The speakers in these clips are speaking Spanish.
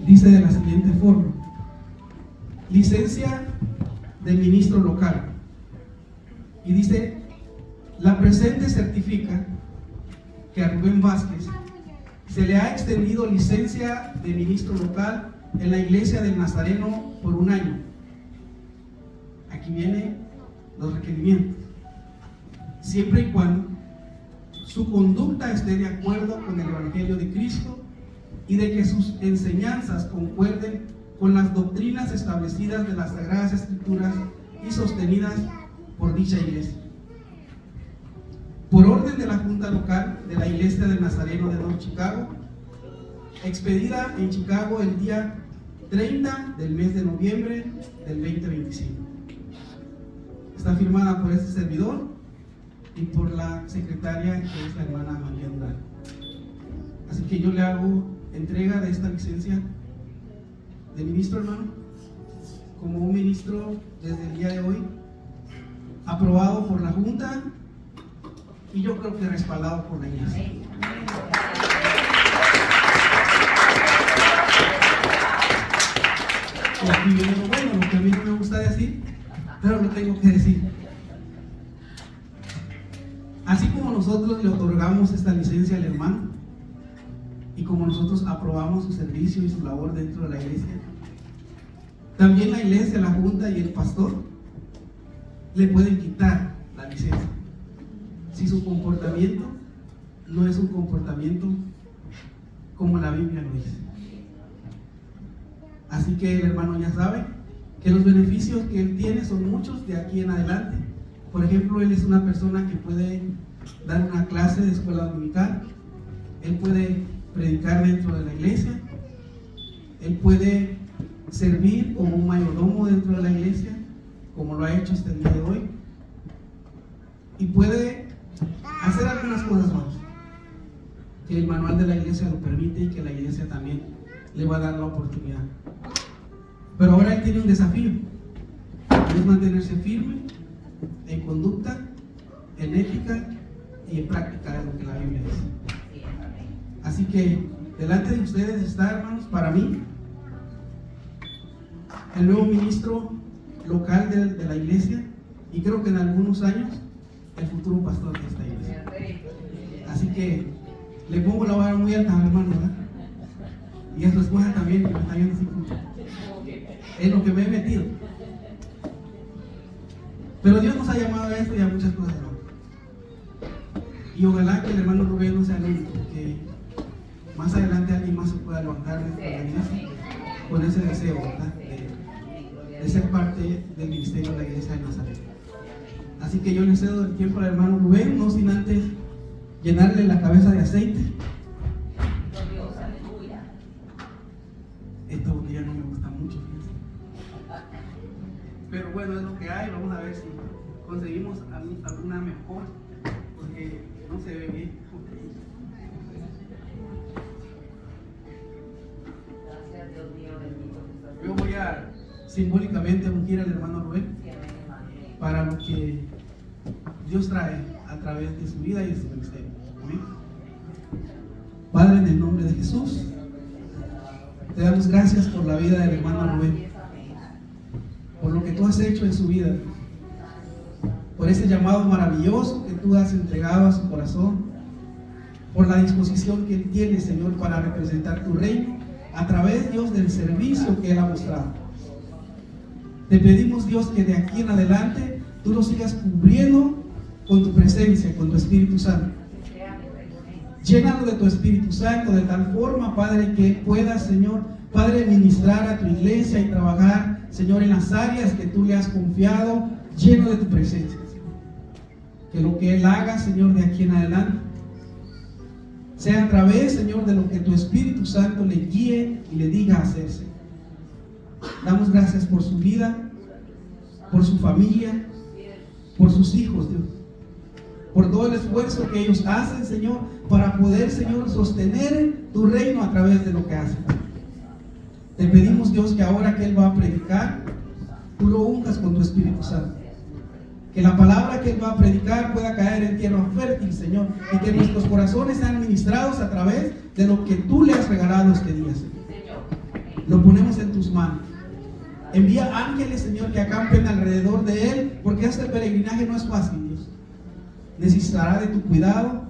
dice de la siguiente forma: licencia de ministro local. Y dice: la presente certifica que a Rubén Vázquez se le ha extendido licencia de ministro local en la Iglesia del Nazareno por 1 año. Aquí vienen los requerimientos: siempre y cuando su conducta esté de acuerdo con el Evangelio de Cristo y de que sus enseñanzas concuerden con las doctrinas establecidas de las Sagradas Escrituras y sostenidas por dicha iglesia. Por orden de la Junta Local de la Iglesia del Nazareno de North Chicago, expedida en Chicago el día 30 del mes de noviembre del 2025. Está firmada por este servidor y por la secretaria, que es la hermana María Durán. Así que yo le hago entrega de esta licencia de ministro, hermano, como un ministro desde el día de hoy, aprobado por la Junta y yo creo que respaldado por la iglesia. Y aquí viene lo bueno, lo que a mí no me gusta decir, pero lo tengo que decir. Así como nosotros le otorgamos esta licencia al hermano y como nosotros aprobamos su servicio y su labor dentro de la iglesia, también la iglesia, la junta y el pastor le pueden quitar la licencia si su comportamiento no es un comportamiento como la Biblia lo dice. Así que el hermano ya sabe que los beneficios que él tiene son muchos de aquí en adelante. Por ejemplo, él es una persona que puede dar una clase de escuela dominical, él puede predicar dentro de la iglesia, él puede servir como un mayordomo dentro de la iglesia, como lo ha hecho hasta el día de hoy, y puede hacer algunas cosas más que el manual de la iglesia lo permite y que la iglesia también le va a dar la oportunidad. Pero ahora él tiene un desafío, es mantenerse firme en conducta, en ética y en práctica de lo que la Biblia dice. Así que delante de ustedes está, hermanos, para mí el nuevo ministro local de la iglesia, y creo que en algunos años el futuro pastor de esta iglesia. Así que le pongo la vara muy alta al hermano, ¿verdad? Y a su esposa también, que me está viendo así como es lo que me he metido. Pero Dios nos ha llamado a esto y a muchas cosas, ¿no? Y ojalá que el hermano Rubén no sea el único, que más adelante alguien más se pueda levantar de esta iglesia con ese deseo, ¿verdad? De ser parte del ministerio de la iglesia de Nazaret. Así que yo le cedo el tiempo al hermano Rubén, no sin antes llenarle la cabeza de aceite. Esta botella no me gusta mucho, fíjense. Pero bueno, es lo que hay. Vamos a ver si conseguimos alguna mejor, porque no se ve bien. Gracias, Dios mío, bendito. Yo voy a simbólicamente ungir al hermano Rubén para lo que Dios trae a través de su vida y de su ministerio. Amén. Padre, en el nombre de Jesús, te damos gracias por la vida del hermano Rubén, por lo que tú has hecho en su vida, por ese llamado maravilloso que tú has entregado a su corazón, por la disposición que él tiene, Señor, para representar tu reino a través, Dios, del servicio que él ha mostrado. Te pedimos, Dios, que de aquí en adelante tú lo sigas cubriendo con tu presencia, con tu Espíritu Santo. Llénalo de tu Espíritu Santo de tal forma, Padre, que pueda, Señor, Padre, ministrar a tu iglesia y trabajar, Señor, en las áreas que tú le has confiado, lleno de tu presencia. Que lo que él haga, Señor, de aquí en adelante sea a través, Señor, de lo que tu Espíritu Santo le guíe y le diga hacerse. Damos gracias por su vida, por su familia, por sus hijos, Dios, por todo el esfuerzo que ellos hacen, Señor, para poder, Señor, sostener tu reino a través de lo que hacen. Te pedimos, Dios, que ahora que él va a predicar, tú lo unjas con tu Espíritu Santo. Que la palabra que él va a predicar pueda caer en tierra fértil, Señor, y que nuestros corazones sean ministrados a través de lo que tú le has regalado este día, Señor. Lo ponemos en tus manos. Envía ángeles, Señor, que acampen alrededor de él, porque este peregrinaje no es fácil, Dios. Necesitará de tu cuidado,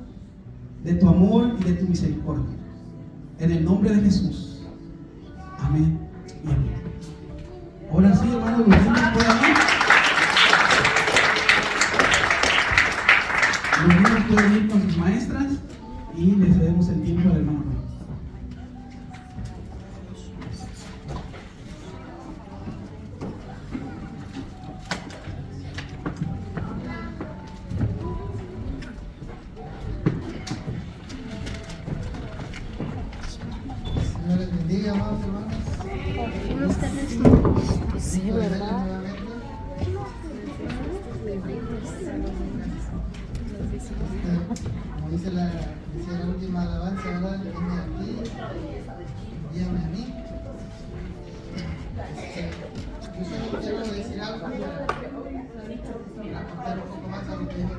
de tu amor y de tu misericordia. En el nombre de Jesús. Amén y amén. Ahora sí, hermanos, los niños pueden ir. Los niños pueden ir con sus maestras y le cedemos el tiempo al hermano. Señor les bendiga, amados hermanos. Sí, ¿verdad? Como dice la última alabanza, ¿verdad? Venme aquí, envíame a mí. Yo solo quiero decir algo para aportar un poco más a lo que dijo.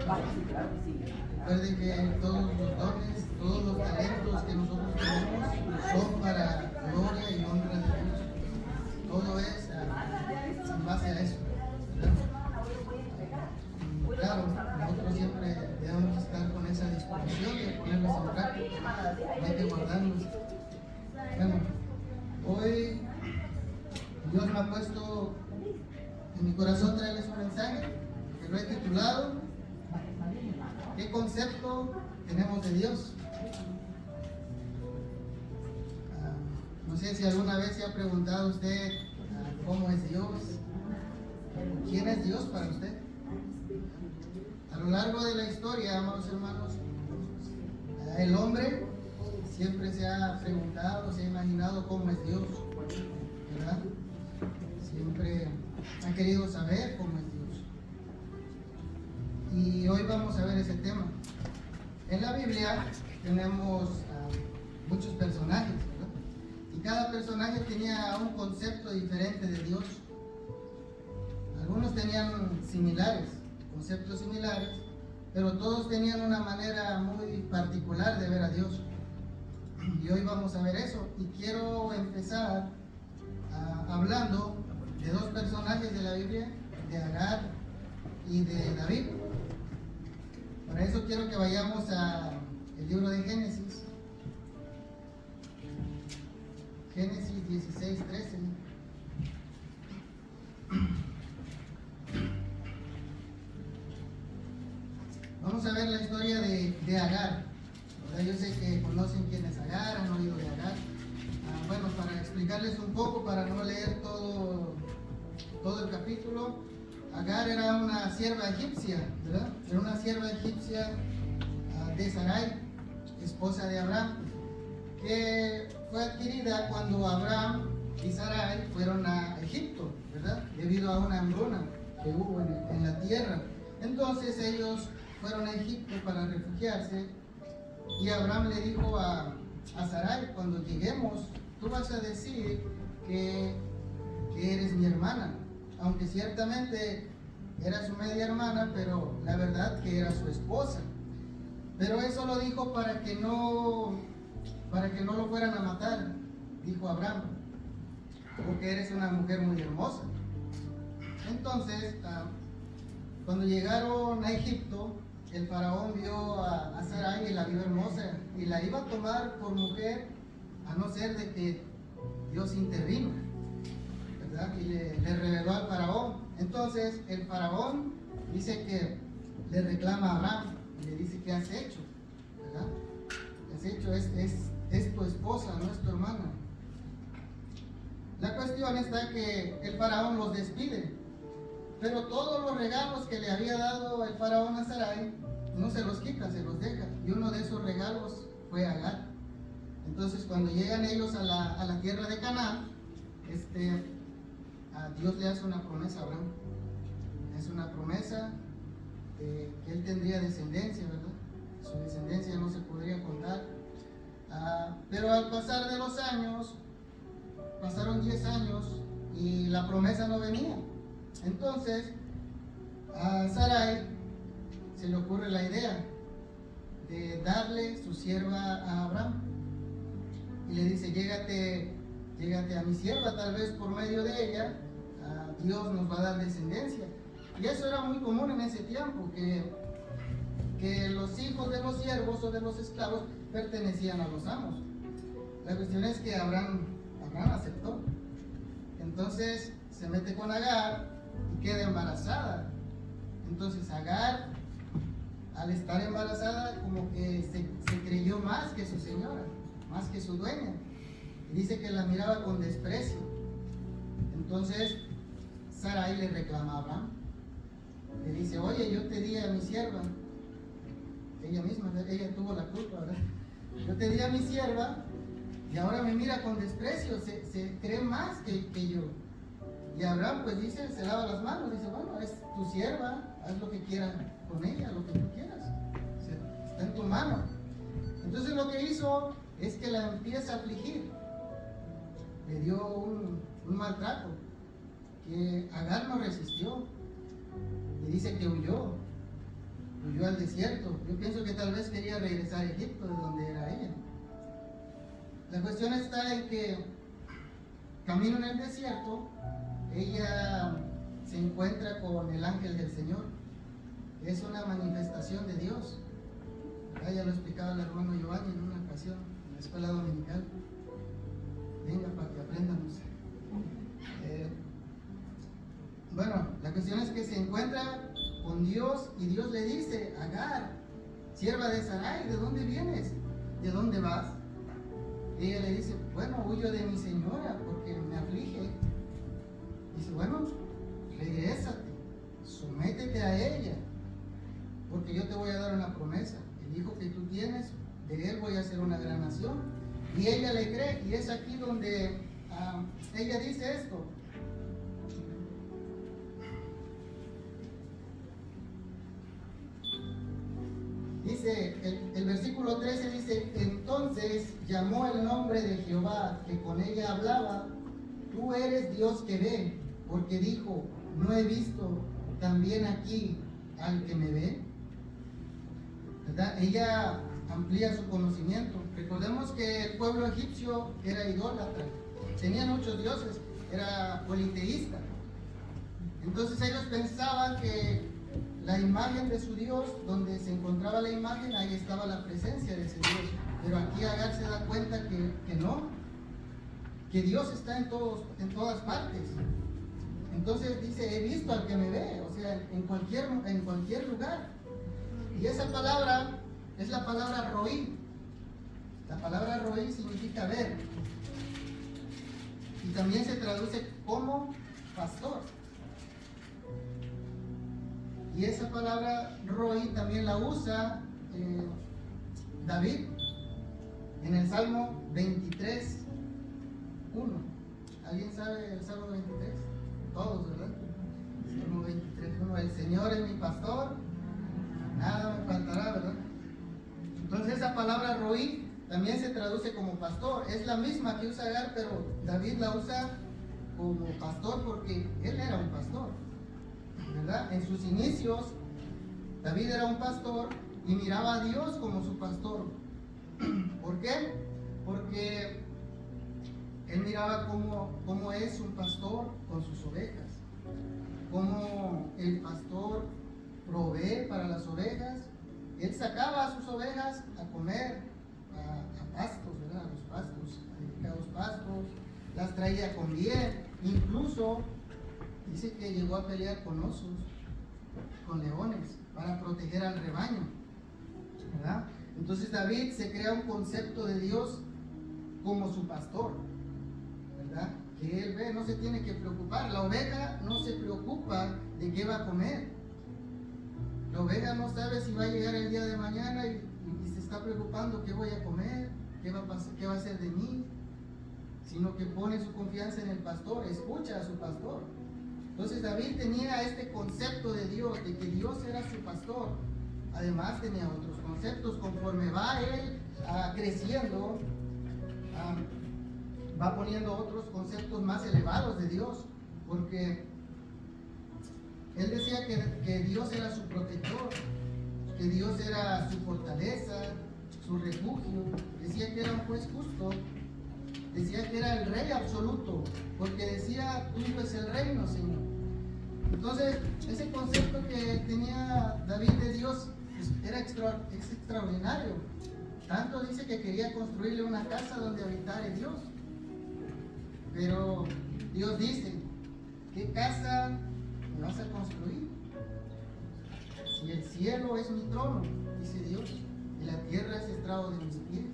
Recuerden que todos los dones, todos los talentos que nosotros tenemos son para gloria y honra de Dios. Todo es en base a eso, ¿verdad? Y claro, nosotros siempre debemos estar con esa disposición de ponerlos en práctica, no hay que guardarlos. Bueno, hoy Dios me ha puesto en mi corazón traerles un mensaje que lo he titulado ¿qué concepto tenemos de Dios? No sé si alguna vez se ha preguntado usted cómo es Dios, quién es Dios para usted. A lo largo de la historia, amados hermanos, el hombre siempre se ha preguntado, se ha imaginado cómo es Dios, ¿verdad? Siempre ha querido saber cómo es Dios. Y hoy vamos a ver ese tema. En la Biblia tenemos muchos personajes, ¿verdad? Y cada personaje tenía un concepto diferente de Dios. Algunos tenían conceptos similares, pero todos tenían una manera muy particular de ver a Dios. Y hoy vamos a ver eso. Y quiero empezar hablando de dos personajes de la Biblia, de Agar y de David. Para eso quiero que vayamos al libro de Génesis. Génesis 16, 13. Vamos a ver la historia de Agar. Yo sé que conocen quién es Agar, han oído de Agar. Bueno, para explicarles un poco, para no leer todo el capítulo, Agar era una sierva egipcia, ¿verdad? Era una sierva egipcia de Sarai, esposa de Abraham, que fue adquirida cuando Abraham y Sarai fueron a Egipto, ¿verdad? Debido a una hambruna que hubo en la tierra. Entonces ellos fueron a Egipto para refugiarse y Abraham le dijo a Sarai: cuando lleguemos, tú vas a decir que eres mi hermana, aunque ciertamente era su media hermana, pero la verdad que era su esposa. Pero eso lo dijo para que no lo fueran a matar, dijo Abraham, porque eres una mujer muy hermosa. Entonces, cuando llegaron a Egipto, el faraón vio a Sarai y la vio hermosa y la iba a tomar por mujer, a no ser de que Dios intervino, ¿verdad? Y le reveló al faraón. Entonces el faraón dice que le reclama a Abraham y le dice: ¿qué has hecho? ¿Verdad? ¿Qué has hecho? Es tu esposa, no es tu hermana. La cuestión está que el faraón los despide, pero todos los regalos que le había dado el faraón a Sarai no se los quita, se los deja. Y uno de esos regalos fue Agar. Entonces cuando llegan ellos a la tierra de Canaán, Dios le hace una promesa a Abraham. Es una promesa que él tendría descendencia, ¿verdad? Su descendencia no se podría contar. Pero al pasar de los años, pasaron 10 años y la promesa no venía. Entonces a Sarai se le ocurre la idea de darle su sierva a Abraham y le dice: llégate llégate a mi sierva, tal vez por medio de ella Dios nos va a dar descendencia. Y eso era muy común en ese tiempo, que los hijos de los siervos o de los esclavos pertenecían a los amos. La cuestión es que Abraham aceptó. Entonces se mete con Agar y queda embarazada. Entonces Agar, al estar embarazada, como que se creyó más que su señora, más que su dueña. Y dice que la miraba con desprecio. Entonces Sarai le reclama a Abraham. Le dice, oye, yo te di a mi sierva. Ella misma, ella tuvo la culpa, ¿verdad? Yo te di a mi sierva y ahora me mira con desprecio, se cree más que yo. Y Abraham pues dice, se lava las manos, dice, bueno, es tu sierva, haz lo que quieras con ella, lo que tú quieras, está en tu mano. Entonces lo que hizo es que la empieza a afligir, le dio un maltrato, que Agar no resistió, y dice que huyó al desierto. Yo pienso que tal vez quería regresar a Egipto, de donde era ella. La cuestión está en que camino en el desierto, ella se encuentra con el ángel del Señor, que es una manifestación de Dios. Ya lo explicaba el hermano Giovanni en una ocasión en la escuela dominical. Venga para que aprendamos. Bueno, la cuestión es que se encuentra con Dios y Dios le dice, Agar, sierva de Sarai, ¿de dónde vienes? ¿De dónde vas? Y ella le dice, bueno, huyo de mi señora porque me aflige. Dice, bueno, regrésate, sométete a ella, porque yo te voy a dar una promesa. El hijo que tú tienes, de él voy a hacer una gran nación. Y ella le cree, y es aquí donde ella dice esto. Dice, el versículo 13 dice, entonces llamó el nombre de Jehová, que con ella hablaba, tú eres Dios que ve, porque dijo, no he visto también aquí al que me ve. ¿Verdad? Ella amplía su conocimiento. Recordemos que el pueblo egipcio era idólatra, tenía muchos dioses, era politeísta. Entonces ellos pensaban que la imagen de su Dios, donde se encontraba la imagen, ahí estaba la presencia de ese Dios. Pero aquí Agar se da cuenta que no, que Dios está en todas partes. Entonces dice, he visto al que me ve, o sea, en cualquier lugar. Y esa palabra es la palabra roí. La palabra roí significa ver. Y también se traduce como pastor. Y esa palabra roí también la usa David en el Salmo 23, 1. ¿Alguien sabe el Salmo 23? Todos, ¿verdad? Salmo 23, 1. El Señor es mi pastor, nada me faltará, ¿verdad? Entonces esa palabra roí también se traduce como pastor. Es la misma que usa Agar, pero David la usa como pastor porque él era un pastor, ¿verdad? En sus inicios, David era un pastor y miraba a Dios como su pastor. ¿Por qué? Porque él miraba cómo es un pastor con sus ovejas, cómo el pastor provee para las ovejas. Él sacaba a sus ovejas a comer a pastos, ¿verdad? A los pastos, a los pastos, las traía con bien, incluso dice que llegó a pelear con osos, con leones, para proteger al rebaño, ¿verdad? Entonces David se crea un concepto de Dios como su pastor, ¿verdad? Que él ve, no se tiene que preocupar. La oveja no se preocupa de qué va a comer. La oveja no sabe si va a llegar el día de mañana y se está preocupando qué voy a comer, qué va a pasar, qué va a hacer de mí, sino que pone su confianza en el pastor, escucha a su pastor. Entonces David tenía este concepto de Dios, de que Dios era su pastor. Además tenía otros conceptos. Conforme va él creciendo, va poniendo otros conceptos más elevados de Dios, porque él decía que Dios era su protector, que Dios era su fortaleza, su refugio. Decía que era un juez justo, decía que era el rey absoluto, porque decía, tuyo es el reino, Señor. Entonces, ese concepto que tenía David de Dios es extraordinario. Tanto dice que quería construirle una casa donde habitara Dios. Pero Dios dice, ¿qué casa me vas a construir? Si el cielo es mi trono, dice Dios, y la tierra es estrado de mis pies.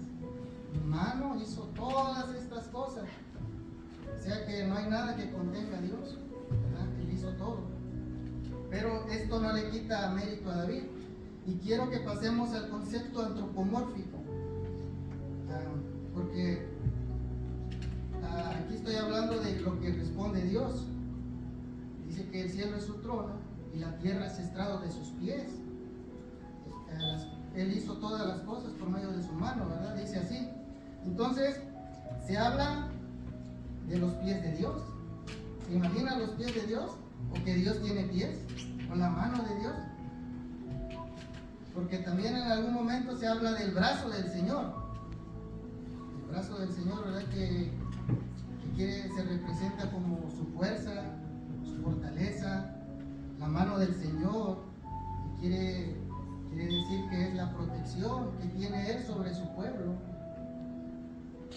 Mi mano hizo todas estas cosas. O sea que no hay nada que contenga a Dios, ¿verdad? Él hizo todo. Pero esto no le quita mérito a David. Y quiero que pasemos al concepto antropomórfico. Porque aquí estoy hablando de lo que responde Dios. Dice que el cielo es su trono y la tierra es estrado de sus pies. Él hizo todas las cosas por medio de su mano, ¿verdad? Dice así. Entonces, se habla de los pies de Dios. ¿Se imaginan los pies de Dios? ¿O que Dios tiene pies? ¿O la mano de Dios? Porque también en algún momento se habla del brazo del Señor. El brazo del Señor, ¿verdad? Que se representa como su fuerza, su fortaleza, la mano del Señor, que quiere decir que es la protección que tiene Él sobre su pueblo.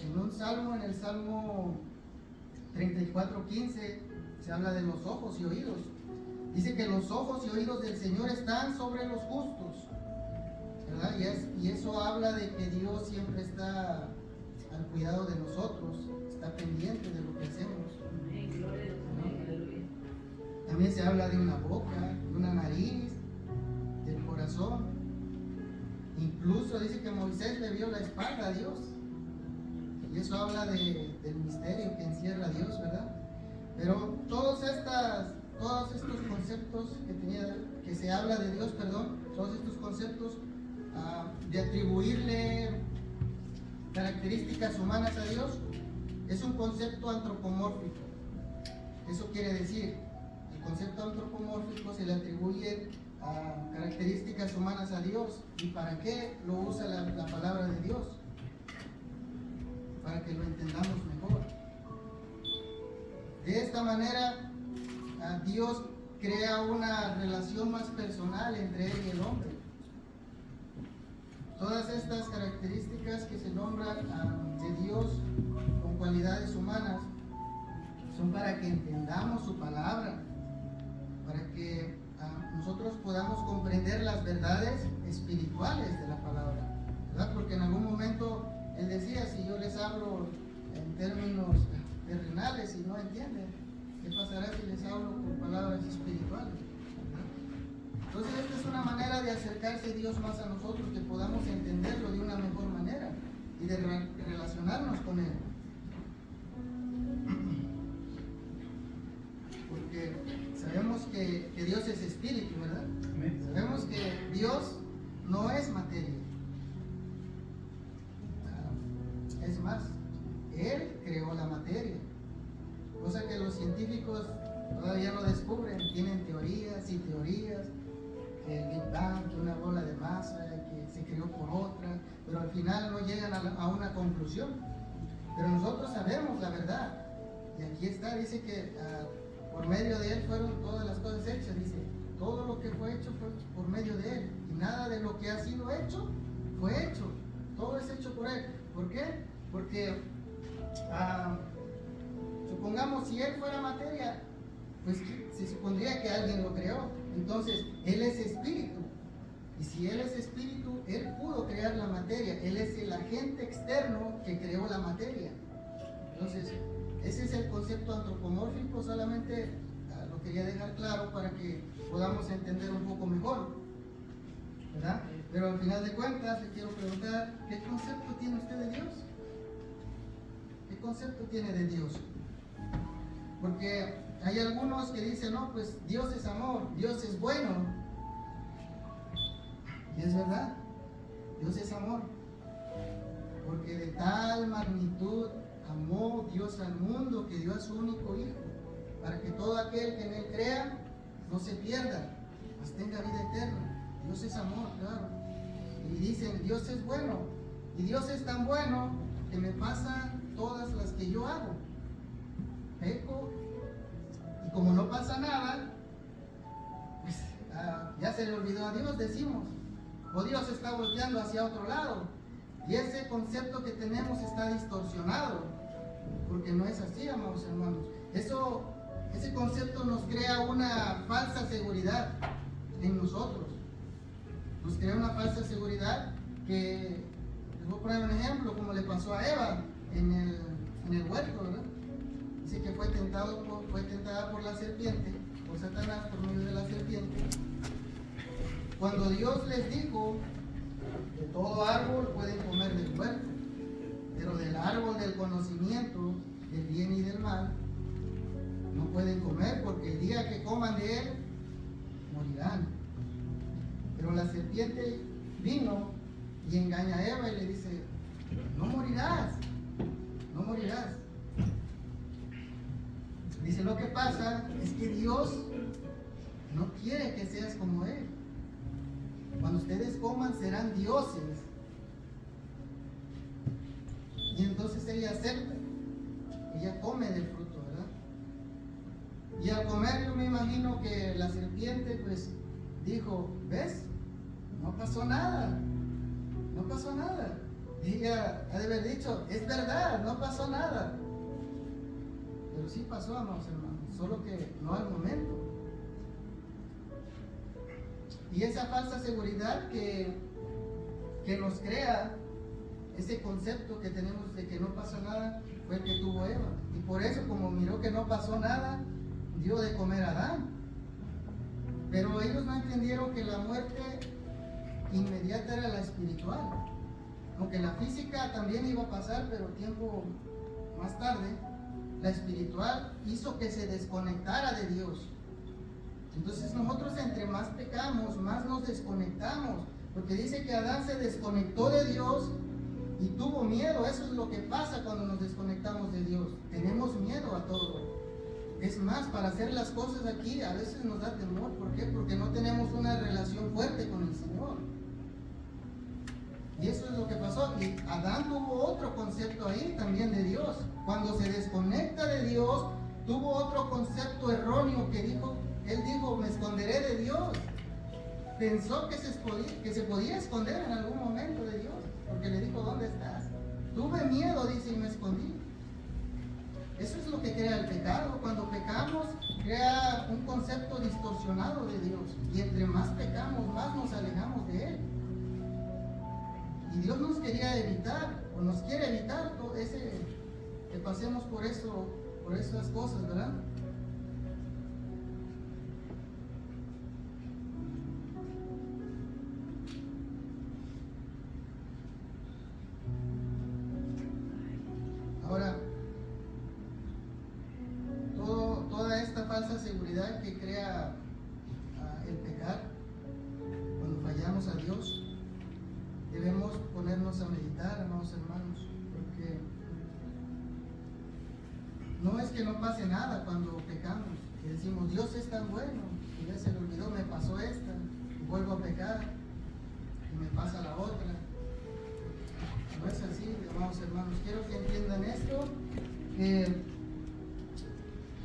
En un salmo, en el Salmo 34:15, se habla de los ojos y oídos. Dice que los ojos y oídos del Señor están sobre los justos, ¿verdad? Y eso habla de que Dios siempre está al cuidado de nosotros, está pendiente de lo que hacemos. También se habla de una boca, de una nariz, del corazón. Incluso dice que Moisés le vio la espalda a Dios. Y eso habla del misterio que encierra Dios, ¿verdad? Pero todos estos conceptos que se habla de Dios, todos estos conceptos de atribuirle características humanas a Dios, es un concepto antropomórfico. Eso quiere decir, el concepto antropomórfico se le atribuye características humanas a Dios. ¿Y para qué lo usa la palabra de Dios? Para que lo entendamos mejor. De esta manera, Dios crea una relación más personal entre Él y el hombre. Todas estas características que se nombran de Dios con cualidades humanas son para que entendamos su palabra, para que nosotros podamos comprender las verdades espirituales de la palabra, ¿verdad? Porque en algún momento Él decía, si yo les hablo en términos terrenales y no entienden, ¿qué pasará si les hablo con palabras espirituales? Entonces esta es una manera de acercarse Dios más a nosotros, que podamos entenderlo de una mejor manera y de relacionarnos con Él. Porque sabemos que Dios es espíritu, ¿verdad? Sabemos que Dios no es materia. Es más, Él creó la materia, cosa que los científicos todavía no descubren. Tienen teorías y teorías, que el Big Bang, que una bola de masa, que se creó por otra, pero al final no llegan a una conclusión. Pero nosotros sabemos la verdad, y aquí está, dice que por medio de Él fueron todas las cosas hechas. Dice, todo lo que fue hecho fue por medio de Él, y nada de lo que ha sido hecho fue hecho, todo es hecho por Él. ¿Por qué? Porque supongamos, si Él fuera materia, pues se supondría que alguien lo creó. Entonces Él es espíritu, y si Él es espíritu, Él pudo crear la materia. Él es el agente externo que creó la materia. Entonces ese es el concepto antropomórfico. Solamente lo quería dejar claro para que podamos entender un poco mejor, ¿verdad? Pero al final de cuentas le quiero preguntar, ¿qué concepto tiene usted de Dios? ¿Qué concepto tiene de Dios? Porque hay algunos que dicen, no, pues Dios es amor, Dios es bueno. Y es verdad, Dios es amor. Porque de tal magnitud amó Dios al mundo que dio a su único Hijo, para que todo aquel que en Él crea no se pierda, mas tenga vida eterna. Dios es amor, claro. Y dicen, Dios es bueno. Y Dios es tan bueno que me pasa todas las que yo hago. Peco, y como no pasa nada, pues ya se le olvidó a Dios, decimos, o Dios está volteando hacia otro lado. Y ese concepto que tenemos está distorsionado, porque no es así, amados hermanos. Ese concepto nos crea una falsa seguridad en nosotros. Nos crea una falsa seguridad que, les voy a poner un ejemplo, como le pasó a Eva en el huerto, ¿verdad? Dice que fue tentada por la serpiente, por Satanás, por medio de la serpiente. Cuando Dios les dijo que todo árbol pueden comer del huerto, pero del árbol del conocimiento del bien y del mal no pueden comer, porque el día que coman de él morirán. Pero la serpiente vino y engaña a Eva y le dice: no morirás, no morirás. Dice: lo que pasa es que Dios no quiere que seas como él. Cuando ustedes coman serán dioses. Y entonces ella acepta, ella come del fruto, ¿verdad? Y al comer, yo me imagino que la serpiente pues dijo: ¿ves? No pasó nada, no pasó nada. Y ella ha de haber dicho: es verdad, no pasó nada. Pero sí pasó, amados hermanos, solo que no al momento. Y esa falsa seguridad que nos crea ese concepto que tenemos de que no pasó nada fue el que tuvo Eva. Y por eso, como miró que no pasó nada, dio de comer a Adán. Pero ellos no entendieron que la muerte inmediata era la espiritual. Aunque la física también iba a pasar, pero tiempo más tarde, la espiritual hizo que se desconectara de Dios. Entonces nosotros entre más pecamos, más nos desconectamos, porque dice que Adán se desconectó de Dios y tuvo miedo. Eso es lo que pasa cuando nos desconectamos de Dios. Tenemos miedo a todo. Es más, para hacer las cosas aquí a veces nos da temor. ¿Por qué? Porque no tenemos una relación fuerte con el Señor. Y eso es lo que pasó. Y Adán tuvo otro concepto ahí también de Dios. Cuando se desconecta de Dios, tuvo otro concepto erróneo que dijo. Él dijo: me esconderé de Dios. Pensó que se podía esconder en algún momento de Dios, porque le dijo: ¿dónde estás? Tuve miedo, dice, y me escondí. Eso es lo que crea el pecado. Cuando pecamos, crea un concepto distorsionado de Dios. Y entre más pecamos, más nos alejamos de Él. Y Dios nos quería evitar, o nos quiere evitar todo que pasemos por esas cosas, ¿verdad? Ahora, toda esta falsa seguridad que crea el pecar, cuando fallamos a Dios, debemos ponernos a meditar, amados hermanos, porque no es que no pase nada cuando pecamos, y decimos: Dios es tan bueno, y ya se le olvidó, me pasó esta, y vuelvo a pecar, y me pasa la otra. No es así, amados hermanos. Quiero que entiendan esto, que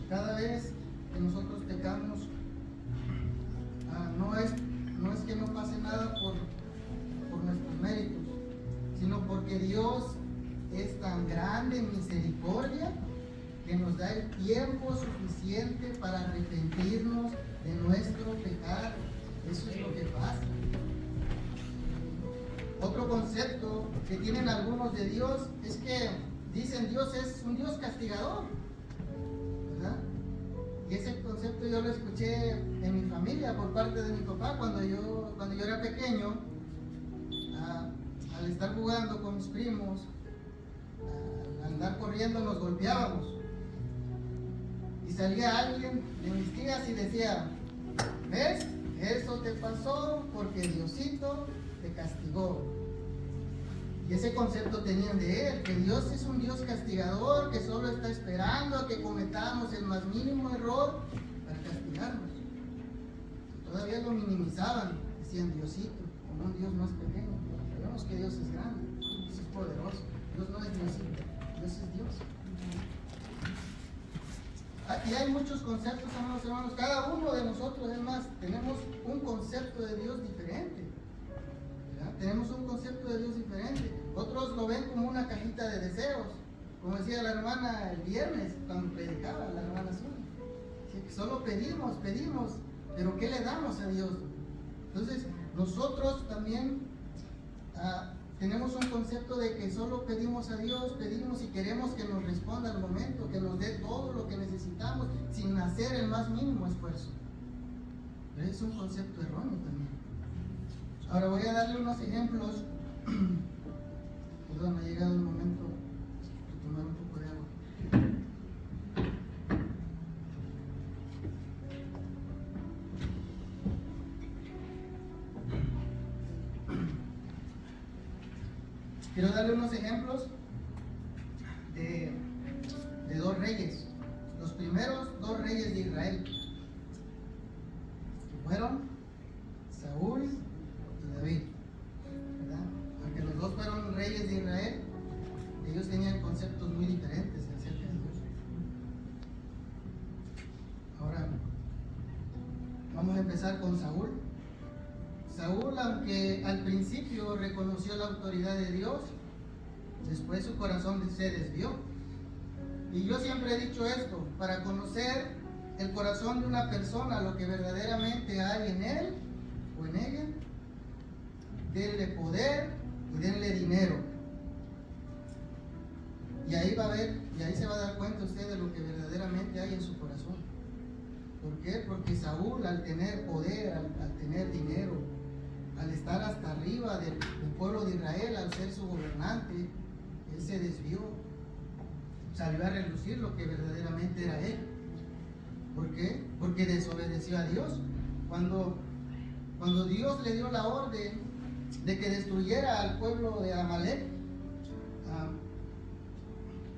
cada vez que nosotros pecamos, no es que no pase nada por nuestros méritos, sino porque Dios es tan grande en misericordia que nos da el tiempo suficiente para arrepentirnos de nuestro pecado. Eso es lo que pasa. Otro concepto que tienen algunos de Dios es que dicen: Dios es un Dios castigador, ¿verdad? Y ese concepto yo lo escuché en mi familia por parte de mi papá cuando yo era pequeño. Al estar jugando con mis primos, al andar corriendo, nos golpeábamos. Y salía alguien de mis tías y decía: ¿ves? Eso te pasó porque Diosito te castigó. Y ese concepto tenían de Él, que Dios es un Dios castigador, que solo está esperando a que cometamos el más mínimo error para castigarnos. Todavía lo minimizaban, decían Diosito, como un Dios más pequeño. Sabemos que Dios es grande, Dios es poderoso, Dios no es Diosito. Dios es Dios. Aquí hay muchos conceptos, amados hermanos. Cada uno de nosotros, es más, tenemos un concepto de Dios diferente. ¿Verdad? Tenemos un concepto de Dios diferente. Otros lo ven como una cajita de deseos. Como decía la hermana el viernes, cuando predicaba, la hermana Azul. Que solo pedimos, pero ¿qué le damos a Dios? Entonces, nosotros también tenemos un concepto de que solo pedimos a Dios, pedimos y queremos que nos responda al momento, que nos dé todo lo que necesitamos sin hacer el más mínimo esfuerzo. Pero es un concepto erróneo también. Ahora voy a darle unos ejemplos. Perdón, ha llegado el momento de tomar un poco de agua. Quiero darle unos ejemplos de dos reyes, los primeros dos reyes de Israel, que fueron Saúl y David, ¿verdad? Aunque los dos fueron reyes de Israel, ellos tenían conceptos muy diferentes acerca de Dios. Ahora, vamos a empezar con Saúl. Saúl, aunque al principio reconoció la autoridad de Dios, después su corazón se desvió. Y yo siempre he dicho esto: para conocer el corazón de una persona, lo que verdaderamente hay en él o en ella, denle poder y denle dinero. Y ahí va a ver, y ahí se va a dar cuenta usted de lo que verdaderamente hay en su corazón. ¿Por qué? Porque Saúl, al tener poder, al tener dinero, al estar hasta arriba del pueblo de Israel, al ser su gobernante, él se desvió, salió a relucir lo que verdaderamente era él. ¿Por qué? Porque desobedeció a Dios. Cuando Dios le dio la orden de que destruyera al pueblo de Amalek,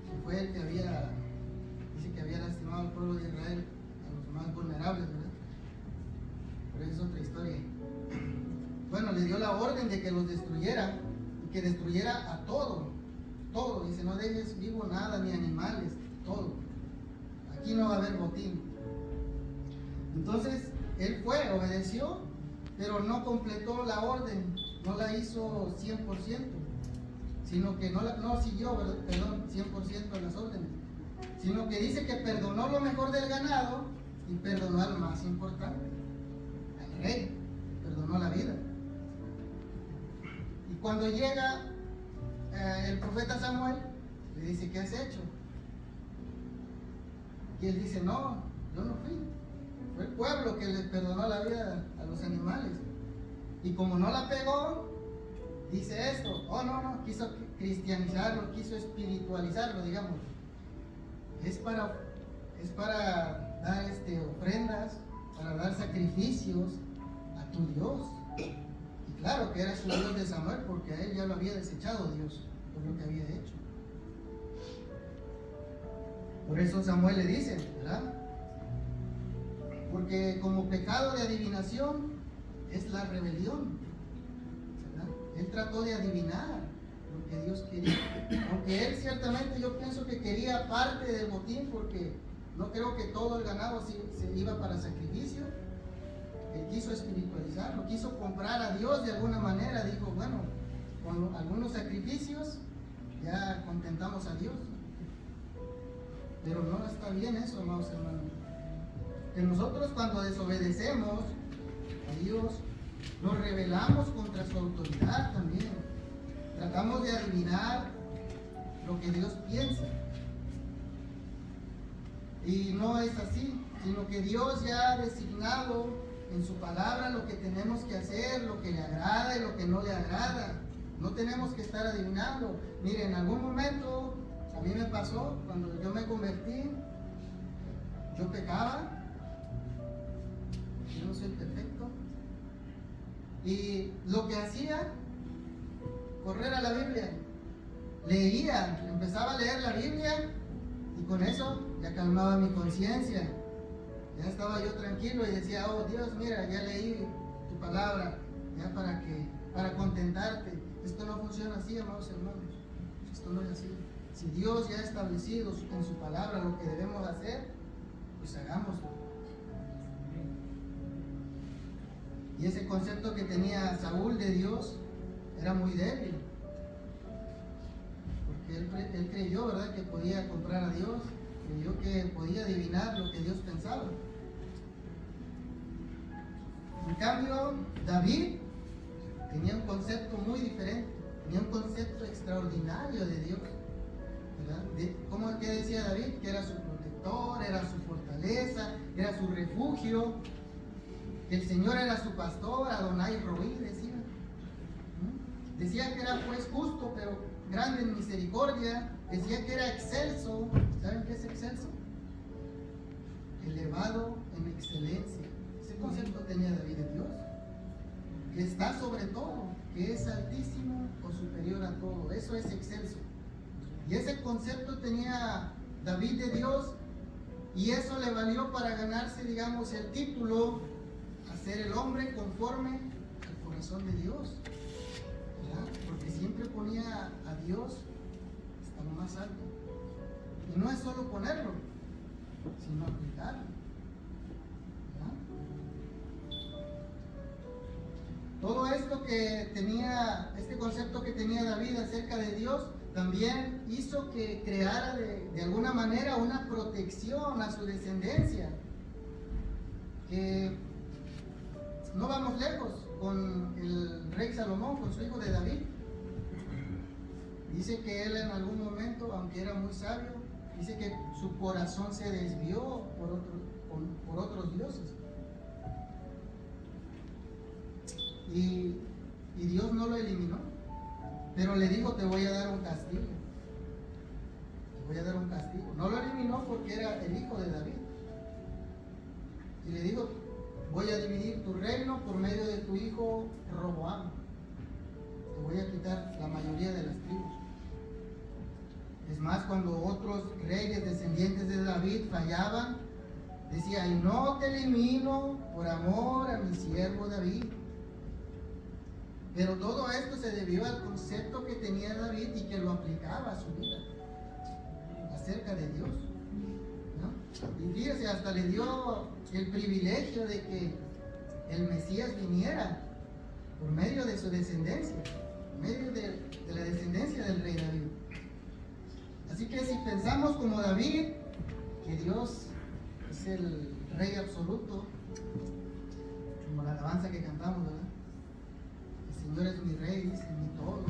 que fue el que dice que había lastimado al pueblo de Israel, a los más vulnerables, ¿verdad? Pero esa es otra historia. Bueno, le dio la orden de que los destruyera, y que destruyera a todo. Dice, no dejes vivo nada, ni animales, todo. Aquí no va a haber botín. Entonces, él fue, obedeció, pero no completó la orden, no la hizo 100%, sino que no siguió, 100% las órdenes, sino que dice que perdonó lo mejor del ganado y perdonó al más importante, al rey, perdonó la vida. Y cuando llega el profeta Samuel, le dice, ¿qué has hecho? Y él dice, no, yo no fui. Fue el pueblo que les perdonó la vida a los animales. Y como no la pegó, dice esto, no, quiso cristianizarlo, quiso espiritualizarlo, digamos. Es para dar ofrendas, para dar sacrificios a tu Dios. Y claro que era su Dios de Samuel, porque a él ya lo había desechado Dios por lo que había hecho. Por eso Samuel le dice, ¿verdad? Porque como pecado de adivinación es la rebelión, ¿verdad? Él trató de adivinar lo que Dios quería, aunque él ciertamente, yo pienso que quería parte del botín, porque no creo que todo el ganado se iba para sacrificio. Él quiso espiritualizarlo, quiso comprar a Dios de alguna manera. Dijo, bueno, con algunos sacrificios ya contentamos a Dios. Pero no está bien eso, amados hermanos. Que nosotros, cuando desobedecemos a Dios, nos rebelamos contra su autoridad también. Tratamos de adivinar lo que Dios piensa. Y no es así, sino que Dios ya ha designado en su palabra lo que tenemos que hacer, lo que le agrada y lo que no le agrada. No tenemos que estar adivinando. Mire, en algún momento a mí me pasó, cuando yo me convertí, yo pecaba. Yo no soy perfecto. Y lo que hacía, correr a la Biblia. Leía, empezaba a leer la Biblia y con eso ya calmaba mi conciencia. Ya estaba yo tranquilo y decía, oh Dios, mira, ya leí tu palabra, ya para contentarte. Esto no funciona así, amados hermanos. Esto no es así. Si Dios ya ha establecido en su palabra lo que debemos hacer, pues hagámoslo. Y ese concepto que tenía Saúl de Dios era muy débil, porque él creyó, ¿verdad?, que podía comprar a Dios, creyó que podía adivinar lo que Dios pensaba. En cambio, David tenía un concepto muy diferente, tenía un concepto extraordinario de Dios, ¿verdad? ¿Cómo que decía David? Que era su protector, era su fortaleza, era su refugio, que el Señor era su pastor, Adonai Roí, decía. Decía que era juez justo, pero grande en misericordia. Decía que era excelso. ¿Saben qué es excelso? Elevado en excelencia. Ese concepto tenía David de Dios. Que está sobre todo, que es altísimo o superior a todo. Eso es excelso. Y ese concepto tenía David de Dios, y eso le valió para ganarse, digamos, el título a ser el hombre conforme al corazón de Dios, ¿verdad? Porque siempre ponía a Dios hasta lo más alto. Y no es solo ponerlo, sino aplicarlo, ¿verdad? Todo esto que tenía, este concepto que tenía David acerca de Dios, también hizo que creara de alguna manera una protección a su descendencia. Que no vamos lejos con el rey Salomón, con su hijo de David. Dice que él en algún momento, aunque era muy sabio, dice que su corazón se desvió por otros dioses. Y Dios no lo eliminó, pero le dijo: te voy a dar un castigo. Te voy a dar un castigo. No lo eliminó porque era el hijo de David. Y le dijo: voy a dividir tu reino por medio de tu hijo Roboam. Te voy a quitar la mayoría de las tribus. Es más, cuando otros reyes descendientes de David fallaban, decía: y no te elimino por amor a mi siervo David. Pero todo esto se debió al concepto que tenía David y que lo aplicaba a su vida acerca de Dios, ¿no? Y fíjese, hasta le dio el privilegio de que el Mesías viniera por medio de su descendencia, por medio de la descendencia del rey David. Así que si pensamos como David, que Dios es el rey absoluto, como la alabanza que cantamos, ¿verdad? El Señor es mi rey, dice, mi todo.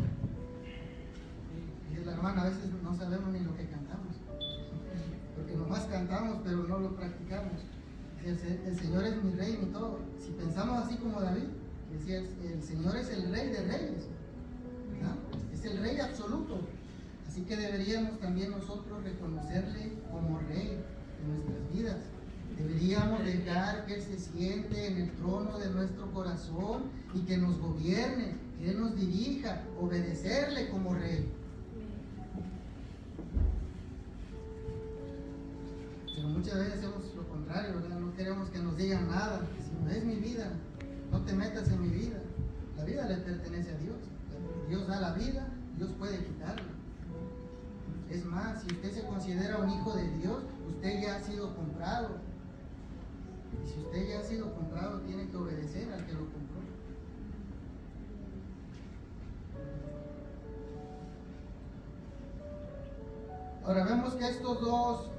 Y la hermana, a veces no sabemos ni lo que cantamos, porque nomás cantamos pero no lo practicamos. El Señor es mi rey, mi todo. Si pensamos así como David, que decía: el Señor es el rey de reyes, ¿verdad? Es el rey absoluto. Así que deberíamos también nosotros reconocerle como rey de nuestras vidas. Deberíamos dejar que Él se siente en el trono de nuestro corazón y que nos gobierne, que Él nos dirija, obedecerle como rey. Pero muchas veces hacemos lo contrario, ¿verdad? No queremos que nos digan nada. Si no es mi vida, no te metas en mi vida. La vida le pertenece a Dios. Dios da la vida, Dios puede quitarla. Es más, si usted se considera un hijo de Dios, usted ya ha sido comprado. Y si usted ya ha sido comprado, tiene que obedecer al que lo compró. Ahora vemos que estos dos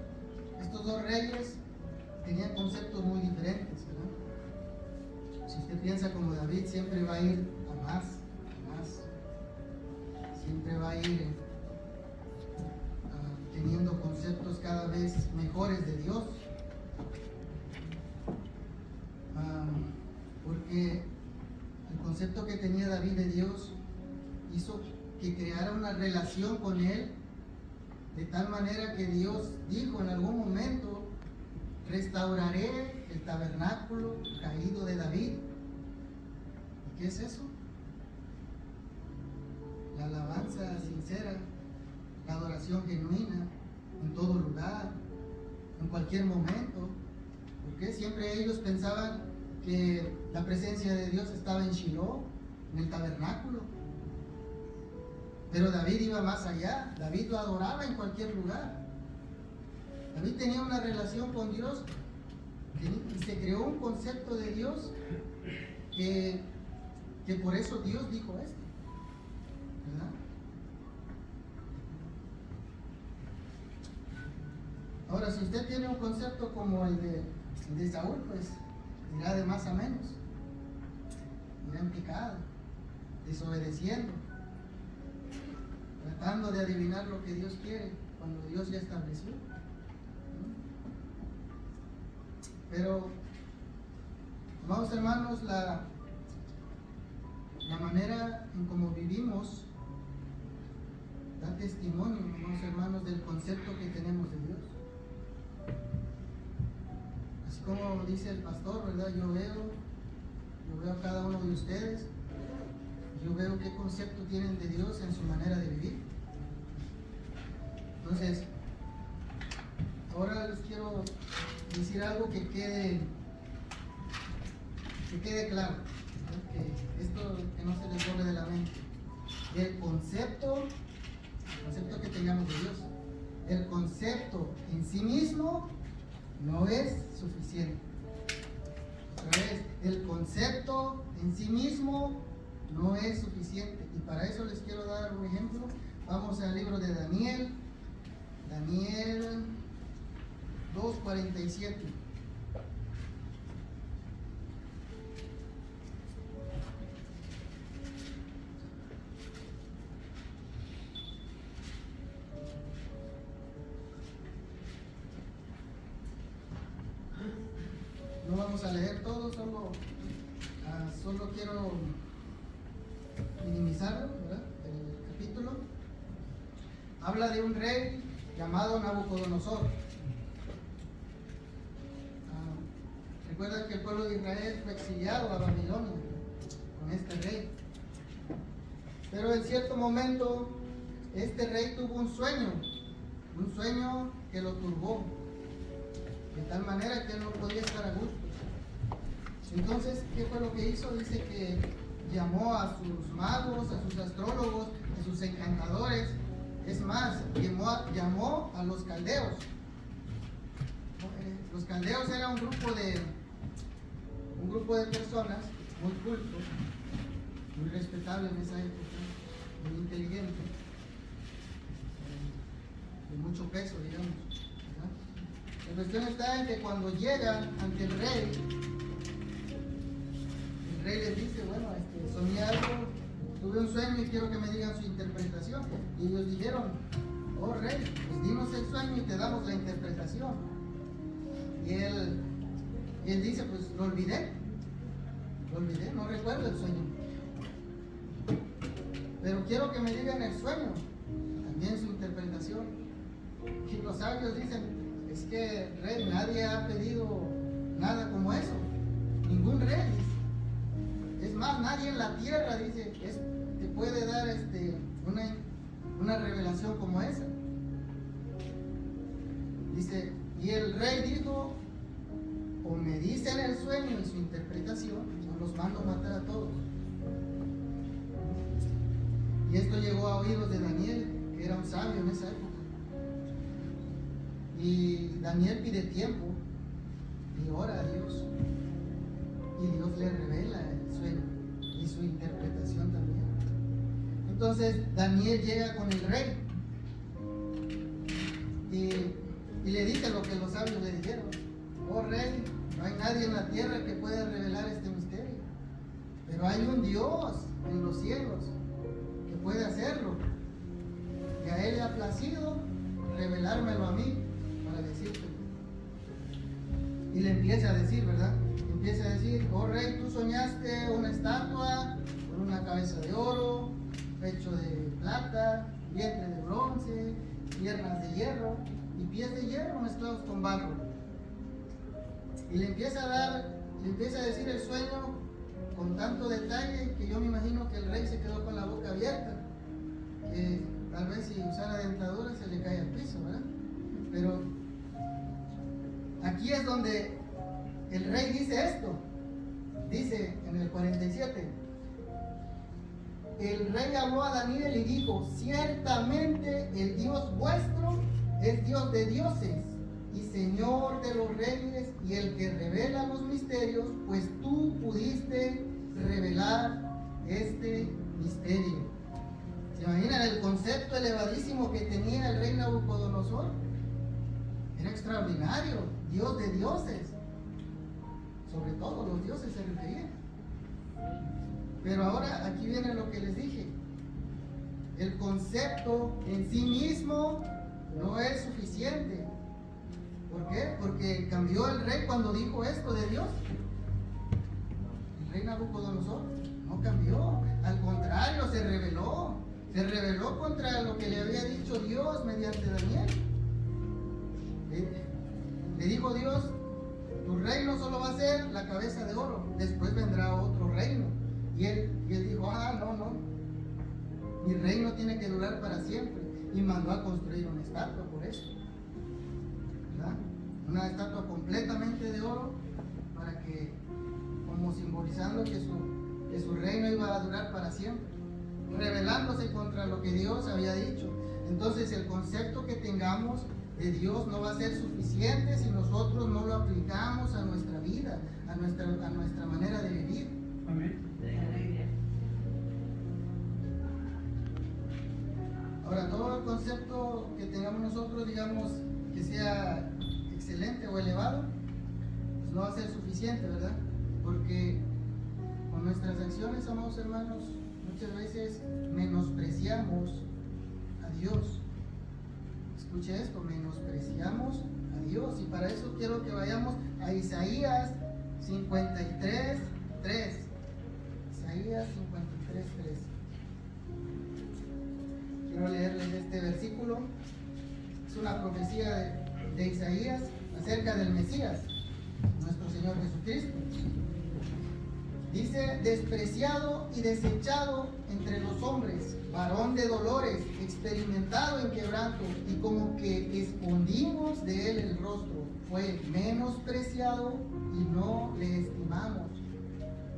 reyes tenían conceptos muy diferentes, ¿verdad? Si usted piensa como David, siempre va a ir a más, siempre va a ir teniendo conceptos cada vez mejores de Dios, porque el concepto que tenía David de Dios hizo que creara una relación con Él, de tal manera que Dios dijo en algún momento: restauraré el tabernáculo caído de David. ¿Y qué es eso? La alabanza sincera, la adoración genuina, en todo lugar, en cualquier momento. Porque siempre ellos pensaban que la presencia de Dios estaba en Shiloh, en el tabernáculo. Pero David iba más allá. David lo adoraba en cualquier lugar. David tenía una relación con Dios y se creó un concepto de Dios que por eso Dios dijo esto, ¿verdad? Ahora, si usted tiene un concepto como el de Saúl, pues irá de más a menos, irá en pecado, desobedeciendo, tratando de adivinar lo que Dios quiere cuando Dios ya estableció. Pero, amados hermanos, la manera en cómo vivimos da testimonio, amados hermanos, del concepto que tenemos de Dios. Así como dice el pastor, ¿verdad? Yo veo a cada uno de ustedes, yo veo qué concepto tienen de Dios en su manera de vivir. Entonces, ahora les quiero decir algo que quede claro, ¿no? Que esto que no se les borre de la mente. El concepto que tengamos de Dios, el concepto en sí mismo no es suficiente. Otra vez, el concepto en sí mismo no es suficiente. Y para eso les quiero dar un ejemplo. Vamos al libro de Daniel 2:47. No vamos a leer todo, solo quiero minimizarlo, ¿verdad? El capítulo habla de un rey llamado Nabucodonosor. Recuerda que el pueblo de Israel fue exiliado a Babilonia con este rey. Pero en cierto momento este rey tuvo un sueño que lo turbó, de tal manera que él no podía estar a gusto. Entonces, ¿qué fue lo que hizo? Dice que llamó a sus magos, a sus astrólogos, a sus encantadores. Es más, llamó a los caldeos. Los caldeos era un grupo de personas muy cultos, muy respetables en esa época, muy inteligentes, de mucho peso, digamos, ¿verdad? La cuestión está en que cuando llegan ante el rey les dice, bueno, soñé algo, tuve un sueño y quiero que me digan su interpretación. Y ellos dijeron, oh rey, pues dinos el sueño y te damos la interpretación. Y él dice, pues lo olvidé, no recuerdo el sueño. Pero quiero que me digan el sueño, también su interpretación. Y los sabios dicen, es que rey, nadie ha pedido nada como eso, ningún rey. Es más, nadie en la tierra, dice, te puede dar una revelación como esa. Dice, y el rey dijo, o me dicen el sueño y su interpretación, o los mando a matar a todos. Y esto llegó a oídos de Daniel, que era un sabio en esa época. Y Daniel pide tiempo y ora a Dios. Y Dios le revela el sueño y su interpretación también. Entonces Daniel llega con el rey y le dice lo que los sabios le dijeron. Oh rey, no hay nadie en la tierra que pueda revelar este misterio, pero hay un Dios en los cielos que puede hacerlo, y a él le ha placido revelármelo a mí para decirte. Y le empieza a decir, ¿verdad? Empieza a decir, oh rey, tú soñaste una estatua con una cabeza de oro, pecho de plata, vientre de bronce, piernas de hierro y pies de hierro mezclados con barro. Y le empieza a decir el sueño con tanto detalle que yo me imagino que el rey se quedó con la boca abierta, que tal vez si usara dentadura se le cae al piso, ¿verdad? Pero aquí es donde el rey dice esto, dice en el 47, el rey habló a Daniel y dijo: ciertamente el Dios vuestro es Dios de dioses y Señor de los reyes y el que revela los misterios, pues tú pudiste revelar este misterio. ¿Se imaginan el concepto elevadísimo que tenía el rey Nabucodonosor? Era extraordinario, Dios de dioses. Sobre todo los dioses se referían. Pero ahora aquí viene lo que les dije. El concepto en sí mismo no es suficiente. ¿Por qué? Porque cambió el rey cuando dijo esto de Dios. El rey Nabucodonosor no cambió, al contrario, se rebeló contra lo que le había dicho Dios mediante Daniel. Le dijo Dios: tu reino solo va a ser la cabeza de oro, después vendrá otro reino. Y él dijo: no, mi reino tiene que durar para siempre. Y mandó a construir una estatua por eso, ¿verdad? Una estatua completamente de oro, para que, como simbolizando que su reino iba a durar para siempre, rebelándose contra lo que Dios había dicho. Entonces el concepto que tengamos de Dios no va a ser suficiente si nosotros no lo aplicamos a nuestra vida, a nuestra manera de vivir. Amén. Ahora, todo el concepto que tengamos nosotros, digamos, que sea excelente o elevado, pues no va a ser suficiente, ¿verdad? Porque con nuestras acciones, amados hermanos, muchas veces menospreciamos a Dios. Escuche esto: menospreciamos a Dios. Y para eso quiero que vayamos a Isaías 53:3. Isaías 53:3. Quiero leerles este versículo. Es una profecía de Isaías acerca del Mesías, nuestro Señor Jesucristo. Dice: despreciado y desechado entre los hombres, varón de dolores, experimentado en quebranto, y como que escondimos de él el rostro. Fue menospreciado y no le estimamos.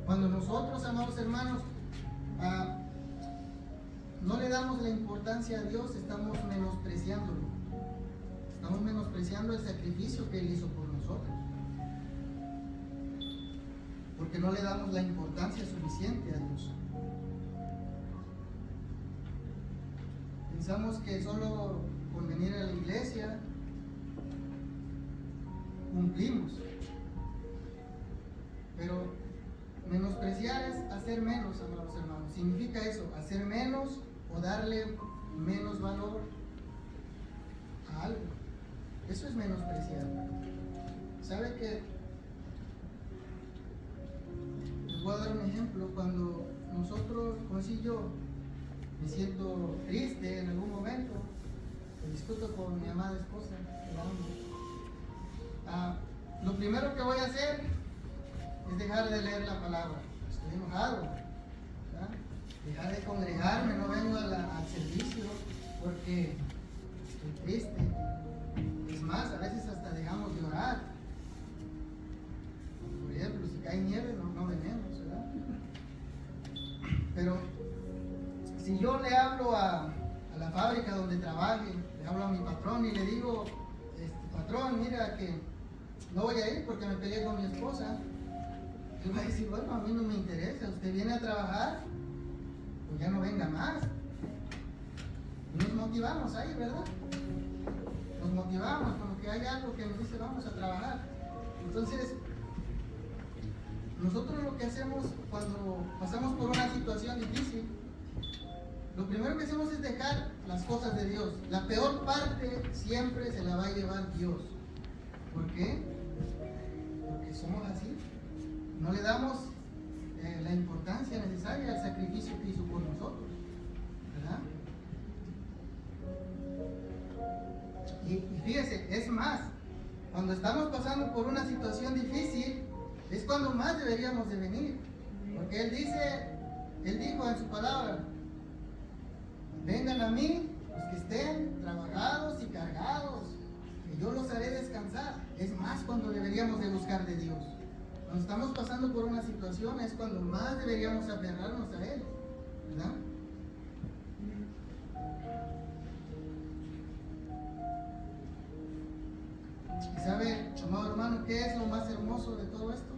Cuando nosotros, amados hermanos, no le damos la importancia a Dios, estamos menospreciándolo. Estamos menospreciando el sacrificio que Él hizo por nosotros, porque no le damos la importancia suficiente a Dios. Pensamos que solo con venir a la iglesia cumplimos, pero menospreciar es hacer menos, amados hermanos. Significa eso: hacer menos o darle menos valor a algo. Eso es menospreciar. ¿Sabe qué? Les voy a dar un ejemplo. Cuando nosotros, como si yo me siento triste en algún momento, discuto con mi amada esposa, lo primero que voy a hacer es dejar de leer la palabra. Estoy enojado, ¿verdad? Dejar de congregarme, no vengo al servicio porque estoy triste. Es más, a veces hasta dejamos de orar. Por ejemplo, si cae nieve, no venimos, ¿verdad? Pero si yo le hablo a la fábrica donde trabaje, le hablo a mi patrón y le digo: patrón, mira que no voy a ir porque me peleé con mi esposa. Él va a decir: bueno, a mí no me interesa, usted viene a trabajar, pues ya no venga más. Y nos motivamos ahí, ¿verdad? Nos motivamos, como que hay algo que nos dice: vamos a trabajar. Entonces, nosotros lo que hacemos cuando pasamos por una situación difícil, lo primero que hacemos es dejar las cosas de Dios. La peor parte siempre se la va a llevar Dios. ¿Por qué? Porque somos así. No le damos la importancia necesaria al sacrificio que hizo por nosotros, ¿verdad? Y fíjese, es más, cuando estamos pasando por una situación difícil, es cuando más deberíamos de venir. Porque Él dijo en su palabra: vengan a mí los que estén trabajados y cargados, que yo los haré descansar. Es más cuando deberíamos de buscar de Dios. Cuando estamos pasando por una situación es cuando más deberíamos aferrarnos a Él, ¿verdad? ¿Y sabe, amado hermano, qué es lo más hermoso de todo esto?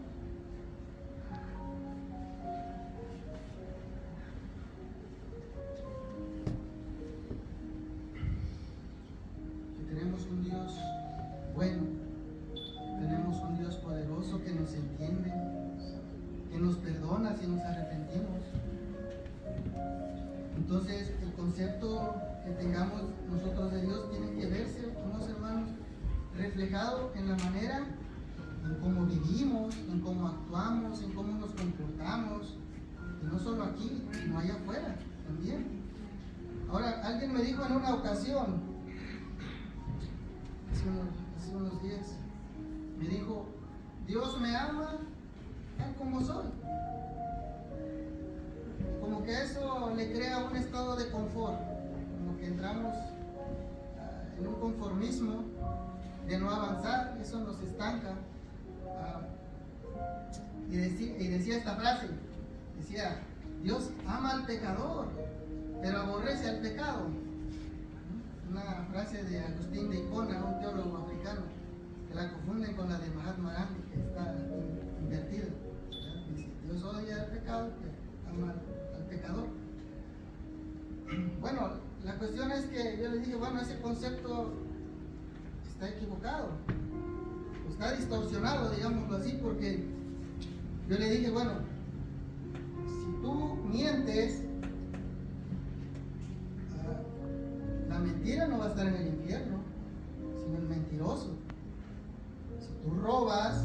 Que tenemos un Dios bueno, tenemos un Dios poderoso que nos entiende, que nos perdona si nos arrepentimos. Entonces, el concepto que tengamos nosotros de Dios tiene que verse, unos hermanos, reflejado en la manera en cómo vivimos, en cómo actuamos, en cómo nos comportamos, y no solo aquí, sino allá afuera también. Ahora, alguien me dijo en una ocasión, hace unos días, me dijo, Dios me ama tal como soy. Como que eso le crea un estado de confort, como que entramos en un conformismo de no avanzar, eso nos estanca. Y decía esta frase, decía, Dios ama al pecador, pero aborrece al pecado. Una frase de Agustín de Hipona, un teólogo africano, que la confunden con la de Mahatma Gandhi, que está invertida. Dice, Dios odia al pecado, pero ama al pecador. Bueno, la cuestión es que yo le dije, bueno, ese concepto está equivocado, está distorsionado, digámoslo así, porque yo le dije, bueno, si tú mientes, la mentira no va a estar en el infierno, sino el mentiroso. Si tú robas,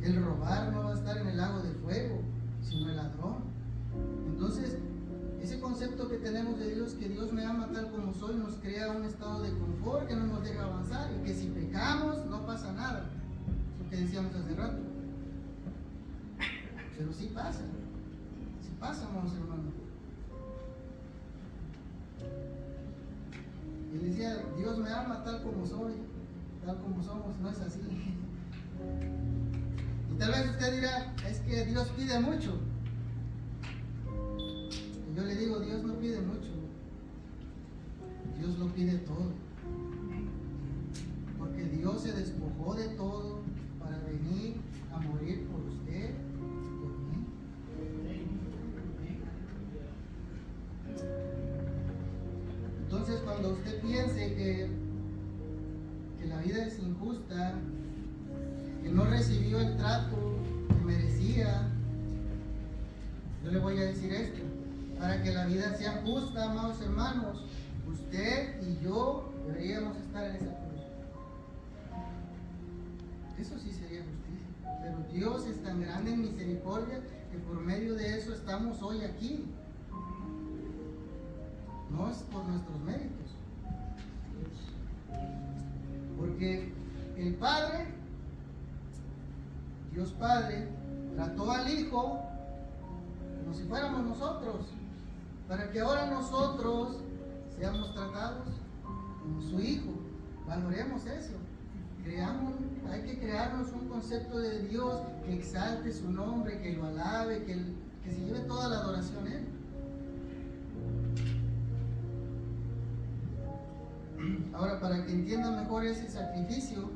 el robar no va a estar en el lago de fuego, sino el ladrón. Entonces, ese concepto que tenemos de Dios, que Dios me ama tal como soy, nos crea un estado de confort que no nos deja avanzar, y que si pecamos no pasa nada, lo que decíamos hace rato. Pero sí pasa, hermanos. Y decía, Dios me ama tal como soy, tal como somos, no es así. Y tal vez usted dirá, es que Dios pide mucho. Y yo le digo, Dios no pide mucho, Dios lo pide todo. Porque Dios se despojó de todo para venir a morir por usted, por mí. Entonces, cuando usted piense que la vida es injusta, que no recibió el trato que merecía, yo le voy a decir esto: para que la vida sea justa, amados hermanos, usted y yo deberíamos estar en esa cruz. Eso sí sería justicia. Pero Dios es tan grande en misericordia que por medio de eso estamos hoy aquí. No es por nuestros méritos. Porque el Padre, Dios Padre, trató al Hijo como si fuéramos nosotros, para que ahora nosotros seamos tratados como su Hijo. Valoremos eso. Hay que crearnos un concepto de Dios que exalte su nombre, que lo alabe, que se lleve toda la adoración a Él. Ahora, para que entienda mejor ese sacrificio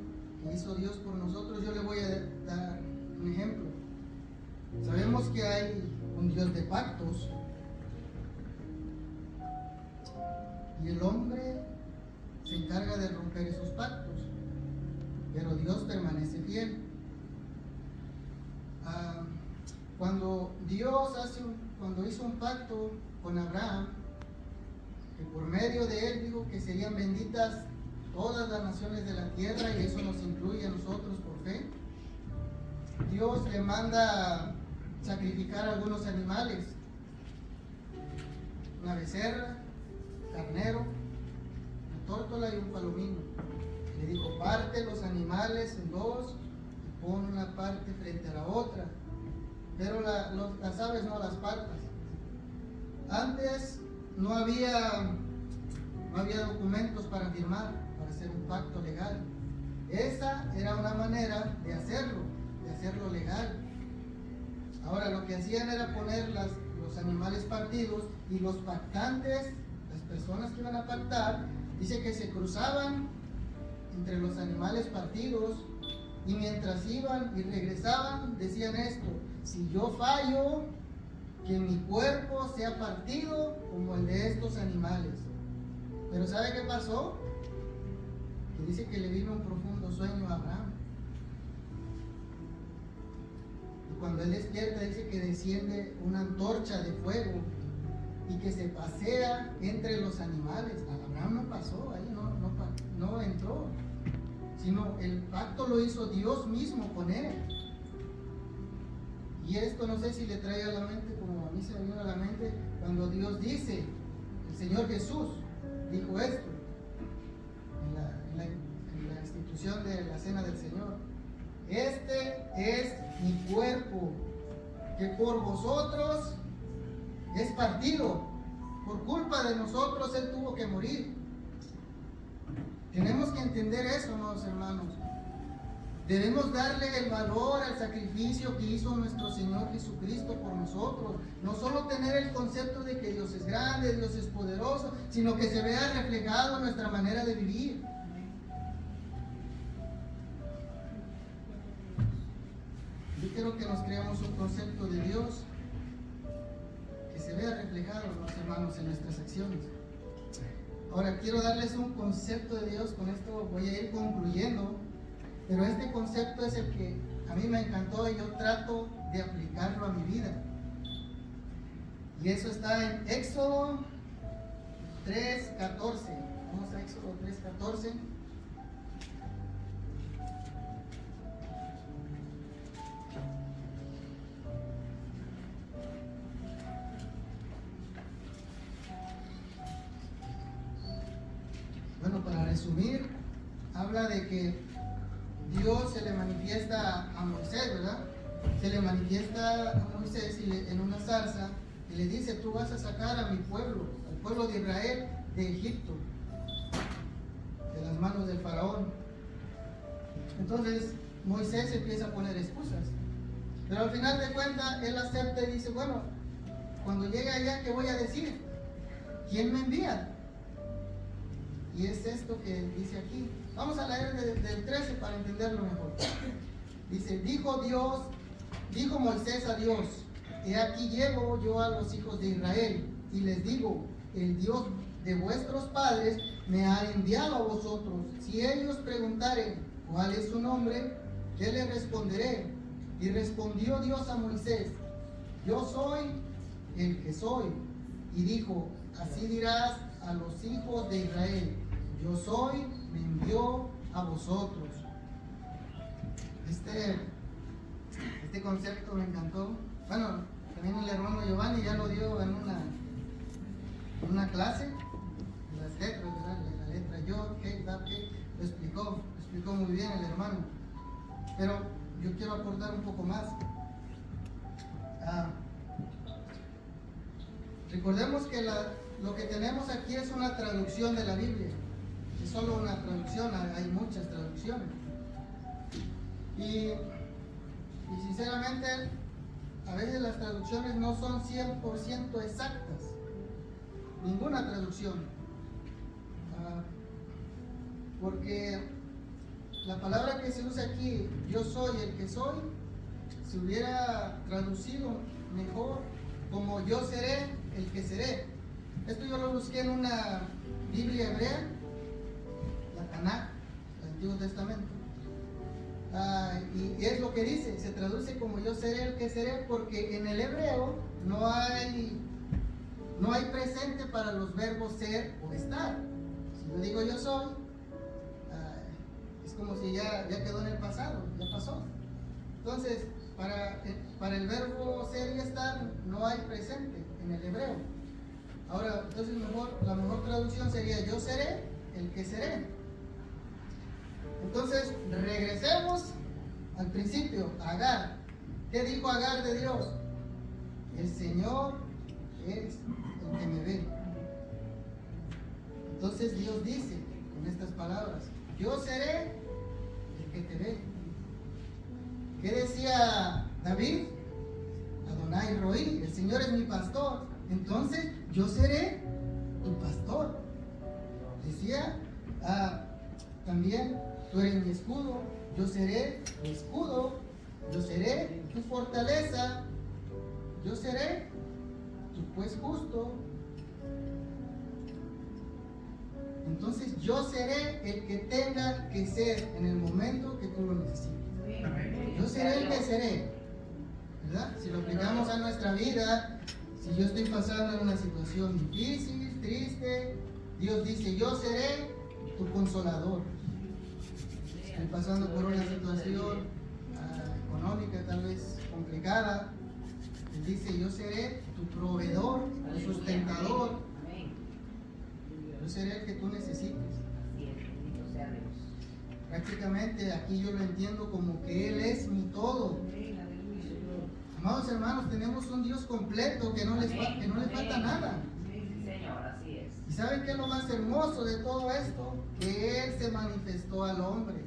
que hizo Dios por nosotros, yo le voy a dar un ejemplo. Sabemos que hay un Dios de pactos, y el hombre se encarga de romper esos pactos, pero Dios permanece fiel. Cuando Dios cuando hizo un pacto con Abraham, que por medio de él dijo que serían benditas todas las naciones de la tierra, y eso nos incluye a nosotros por fe, Dios le manda sacrificar algunos animales, una becerra, carnero, una tórtola y un palomino. Le dijo, parte los animales en dos y pon una parte frente a la otra, pero las aves no las partas. Antes no había documentos para firmar, para hacer un pacto legal. Esa era una manera de hacerlo legal. Ahora lo que hacían era poner los animales partidos, y los pactantes, las personas que iban a pactar, dice que se cruzaban entre los animales partidos, y mientras iban y regresaban decían esto: si yo fallo, que mi cuerpo sea partido como el de estos animales. Pero ¿sabe qué pasó? Que dice que le vino un profundo sueño a Abraham. Y cuando él despierta dice que desciende una antorcha de fuego y que se pasea entre los animales. A Abraham no pasó, ahí no entró, sino el pacto lo hizo Dios mismo con él. Y esto no sé si le trae a la mente, como a mí se me vino a la mente, cuando Dios dice, el Señor Jesús dijo esto en la institución de la cena del Señor: este es mi cuerpo, que por vosotros es partido. Por culpa de nosotros Él tuvo que morir. Tenemos que entender eso, amados hermanos. Debemos darle el valor al sacrificio que hizo nuestro Señor Jesucristo por nosotros. No solo tener el concepto de que Dios es grande, Dios es poderoso, sino que se vea reflejado en nuestra manera de vivir. Yo quiero que nos creamos un concepto de Dios que se vea reflejado, los hermanos, en nuestras acciones. Ahora quiero darles un concepto de Dios, con esto voy a ir concluyendo, pero este concepto es el que a mí me encantó y yo trato de aplicarlo a mi vida. Y eso está en Éxodo 3:14. Vamos a Éxodo 3:14. Bueno, para resumir, habla de que Dios se le manifiesta a Moisés, ¿verdad? Se le manifiesta a Moisés en una zarza y le dice: tú vas a sacar a mi pueblo, al pueblo de Israel, de Egipto, de las manos del faraón. Entonces Moisés empieza a poner excusas, pero al final de cuentas él acepta y dice: bueno, cuando llegue allá, ¿qué voy a decir? ¿Quién me envía? Y es esto que dice aquí. Vamos a leer del 13 para entenderlo mejor. Dice: dijo Moisés a Dios: he aquí llego yo a los hijos de Israel y les digo: el Dios de vuestros padres me ha enviado a vosotros. Si ellos preguntaren cuál es su nombre, ¿qué les responderé? Y respondió Dios a Moisés: yo soy el que soy. Y dijo: así dirás a los hijos de Israel: yo soy, me envió a vosotros. Este concepto me encantó. Bueno, también el hermano Giovanni ya lo dio en una clase, las letras, ¿verdad? La letra Yod, Hei, Dav, Hei, lo explicó muy bien el hermano. Pero yo quiero aportar un poco más. Recordemos que lo que tenemos aquí es una traducción de la Biblia. Es solo una traducción, hay muchas traducciones. Y sinceramente, a veces las traducciones no son 100% exactas. Ninguna traducción. Porque la palabra que se usa aquí, yo soy el que soy, se hubiera traducido mejor como yo seré el que seré. Esto yo lo busqué en una Biblia hebrea, la Tanakh, el Antiguo Testamento. Y es lo que dice, se traduce como yo seré el que seré, porque en el hebreo no hay presente para los verbos ser o estar. Si yo digo yo soy, es como si ya quedó en el pasado, ya pasó. Entonces, para el verbo ser y estar no hay presente en el hebreo. Ahora, entonces la mejor traducción sería: yo seré el que seré. Entonces, regresemos al principio, Agar. ¿Qué dijo Agar de Dios? El Señor es el que me ve. Entonces Dios dice con estas palabras: yo seré el que te ve. ¿Qué decía David? Adonai Roí, el Señor es mi pastor. Entonces yo seré tu pastor. Decía también tú eres mi escudo, yo seré tu escudo, yo seré tu fortaleza, yo seré tu juez justo. Entonces yo seré el que tenga que ser en el momento que tú lo necesites. Yo seré el que seré, ¿verdad? Si lo aplicamos a nuestra vida, si yo estoy pasando en una situación difícil, triste, Dios dice, yo seré tu consolador. Estoy pasando por una situación económica tal vez complicada, Él dice, yo seré tu proveedor, tu sustentador, yo seré el que tú necesites. Prácticamente aquí yo lo entiendo como que Él es mi todo. Amados hermanos, tenemos un Dios completo que no le falta nada. Señor, así es. ¿Y saben qué es lo más hermoso de todo esto? Que Él se manifestó al hombre.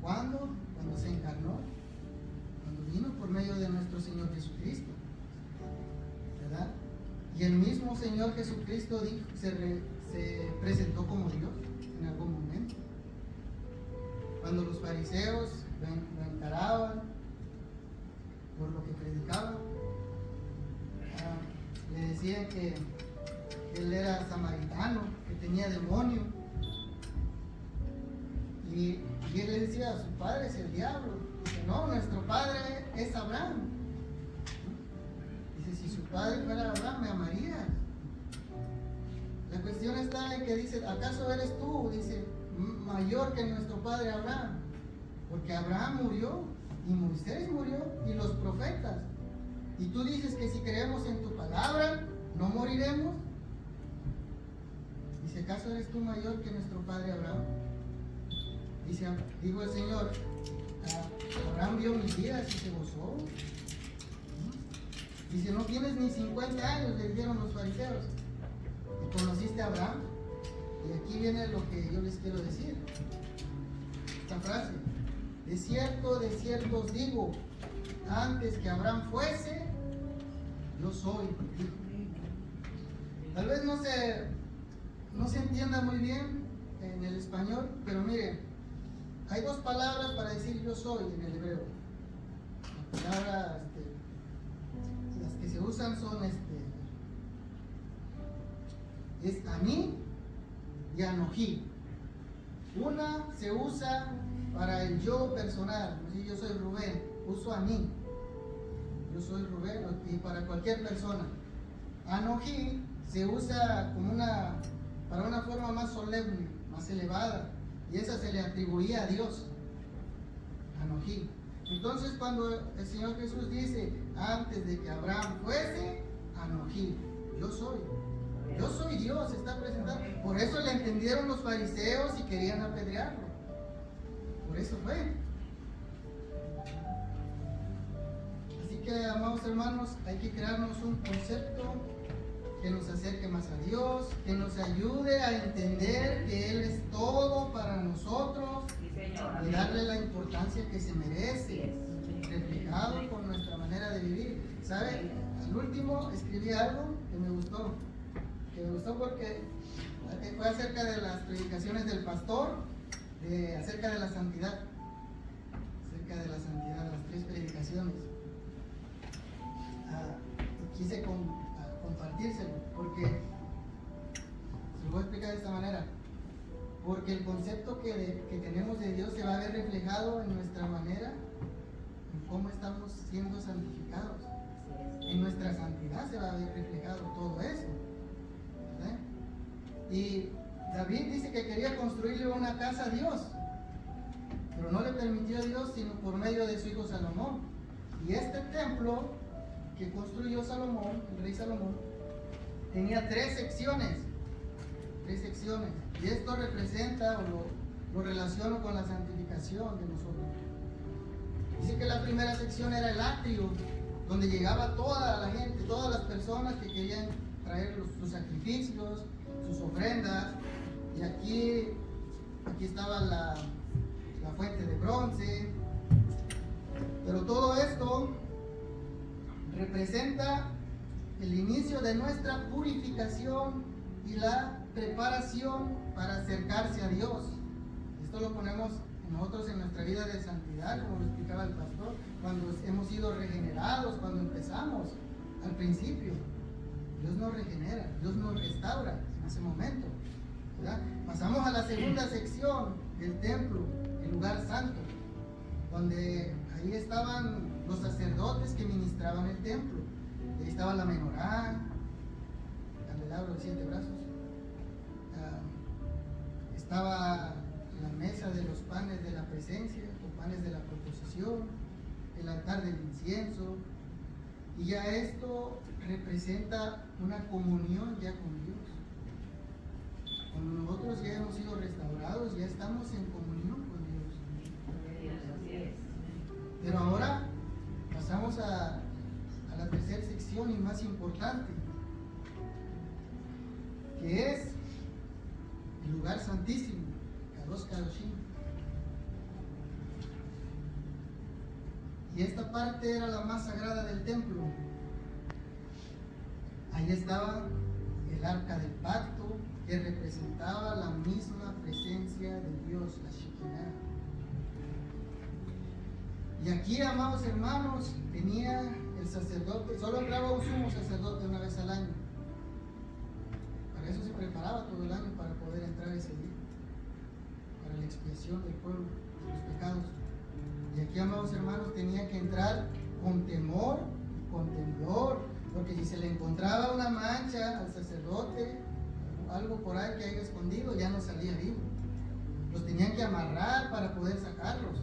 ¿Cuándo? Cuando se encarnó. Cuando vino por medio de nuestro Señor Jesucristo. ¿Verdad? Y el mismo Señor Jesucristo dijo, se presentó como Dios en algún momento. Cuando los fariseos lo encaraban por lo que predicaba, le decían que él era samaritano, que tenía demonio, y él le decía, su padre es el diablo. Dice, no, nuestro padre es Abraham. Dice, si su padre fuera Abraham, me amaría. La cuestión está en que dice, ¿acaso eres tú? Dice, mayor que nuestro padre Abraham, porque Abraham murió y Moisés murió y los profetas, y tú dices que si creemos en tu palabra no moriremos. Dice, ¿acaso eres tú mayor que nuestro padre Abraham? Dice, dijo el Señor, Abraham vio mis días y se gozó. Dice, no tienes ni 50 años, le dijeron los fariseos, y conociste a Abraham. Y aquí viene lo que yo les quiero decir. Esta frase. De cierto os digo, antes que Abraham fuese, yo soy. Tal vez no se entienda muy bien en el español, pero miren, hay dos palabras para decir yo soy en el hebreo. Las palabras, las que se usan son es Ani y Anoji. Una se usa para el yo personal, si yo soy Rubén, uso Ani, yo soy Rubén, y para cualquier persona. Anoji se usa como para una forma más solemne, más elevada, y esa se le atribuía a Dios. Anoji. Entonces cuando el Señor Jesús dice, antes de que Abraham fuese, Anoji, yo soy. Yo soy Dios, se está presentando. Por eso le entendieron los fariseos y querían apedrearlo. Por eso fue. Así que, amados hermanos, hay que crearnos un concepto que nos acerque más a Dios, que nos ayude a entender que Él es todo para nosotros, y darle la importancia que se merece, reflejado por nuestra manera de vivir. ¿Sabe? Al último escribí algo que me gustó porque fue acerca de las predicaciones del pastor, acerca de la santidad, las 3 predicaciones. Quise compartírselo porque se lo voy a explicar de esta manera, porque el concepto que tenemos de Dios se va a ver reflejado en nuestra manera, en cómo estamos siendo santificados. En nuestra santidad se va a ver reflejado todo eso. Y David dice que quería construirle una casa a Dios, pero no le permitió a Dios sino por medio de su hijo Salomón. Y este templo que construyó Salomón, el rey Salomón, tenía 3 secciones. Y esto representa o lo relaciono con la santificación de nosotros. Dice que la primera sección era el atrio, donde llegaba toda la gente, todas las personas que querían traer sus sacrificios, sus ofrendas. Y aquí estaba la fuente de bronce. Pero todo esto representa el inicio de nuestra purificación y la preparación para acercarse a Dios. Esto lo ponemos nosotros en nuestra vida de santidad, como lo explicaba el pastor, cuando hemos sido regenerados, cuando empezamos al principio. Dios nos regenera, Dios nos restaura en ese momento, ¿verdad? Pasamos a la segunda sección del templo, el lugar santo, donde ahí estaban los sacerdotes que ministraban el templo. Ahí estaba la menorá, candelabro de 7 brazos, estaba la mesa de los panes de la presencia, los panes de la proposición, el altar del incienso, y ya esto representa una comunión ya con Dios. Cuando nosotros ya hemos sido restaurados, ya estamos en comunión con Dios. Pero ahora pasamos a la tercera sección y más importante, que es el lugar santísimo, Kadosh Kadoshim. Y esta parte era la más sagrada del templo. Ahí estaba el arca del pacto, que representaba la misma presencia de Dios, la Shekinah. Y aquí, amados hermanos, tenía el sacerdote, solo entraba un sumo sacerdote una vez al año. Para eso se preparaba todo el año para poder entrar ese día, para la expiación del pueblo, de los pecados. Y aquí, amados hermanos, tenía que entrar con temor, con temblor, porque si se le encontraba una mancha al sacerdote, algo por ahí que haya escondido, ya no salía vivo. Los tenían que amarrar para poder sacarlos,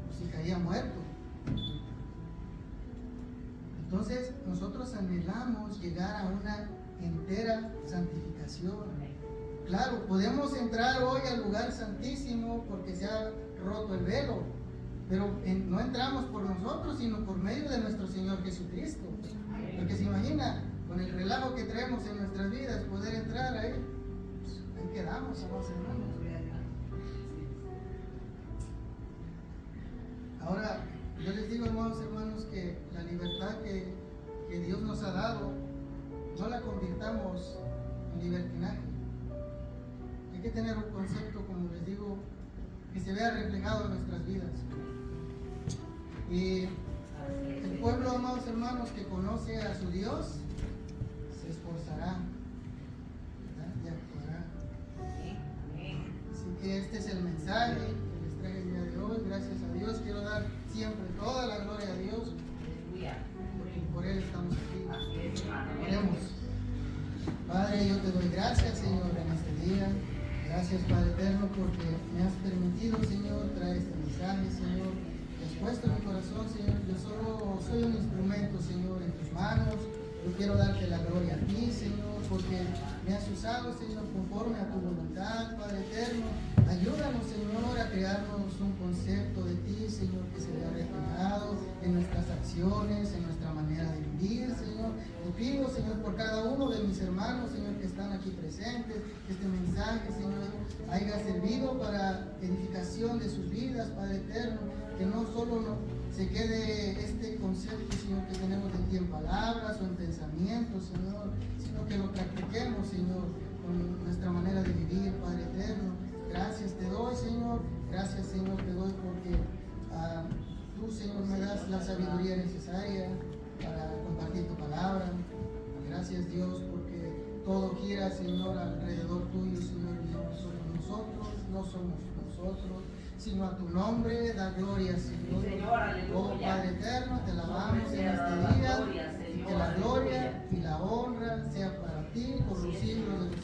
o si caía muerto. Entonces, nosotros anhelamos llegar a una entera santificación. Claro, podemos entrar hoy al lugar santísimo porque se ha roto el velo, pero no entramos por nosotros, sino por medio de nuestro Señor Jesucristo. Porque se imagina, con el relajo que traemos en nuestras vidas, poder entrar ahí, pues, ahí quedamos, amados hermanos. Ahora, yo les digo, hermanos, que la libertad que Dios nos ha dado, no la convirtamos en libertinaje. Hay que tener un concepto, como les digo, que se vea reflejado en nuestras vidas. Y el pueblo, amados hermanos, que conoce a su Dios, se esforzará, ¿verdad? Y actuará. Así que este es el mensaje que les traigo el día de hoy. Gracias a Dios. Quiero dar siempre toda la gloria a Dios, porque por Él estamos aquí. Oremos. Padre, yo te doy gracias, Señor, en este día. Gracias, Padre eterno, porque me has permitido, Señor, traer este mensaje, Señor. Has puesto en mi corazón, Señor. Yo solo soy un instrumento, Señor, en tus manos. Yo quiero darte la gloria a ti, Señor, porque me has usado, Señor, conforme a tu voluntad, Padre eterno. Ayúdanos, Señor, a crearnos un concepto de ti, Señor, que se vea reflejado en nuestras acciones, en nuestra manera de vivir, Señor. Te pido, Señor, por cada uno de mis hermanos, Señor, que están aquí presentes, que este mensaje, Señor, haya servido para edificación de sus vidas, Padre eterno. Que no solo se quede este concepto, Señor, que tenemos de ti en palabras o en pensamientos, Señor, sino que lo practiquemos, Señor, con nuestra manera de vivir, Padre eterno. Gracias te doy, Señor. Gracias, Señor, te doy porque tú, Señor, me das la sabiduría necesaria para compartir tu palabra. Gracias, Dios, porque todo gira, Señor, alrededor tuyo, Señor, y no somos nosotros, sino a tu nombre da gloria, Señor. Oh Padre eterno, te alabamos en este día, y que la gloria y la honra sea para ti por los siglos de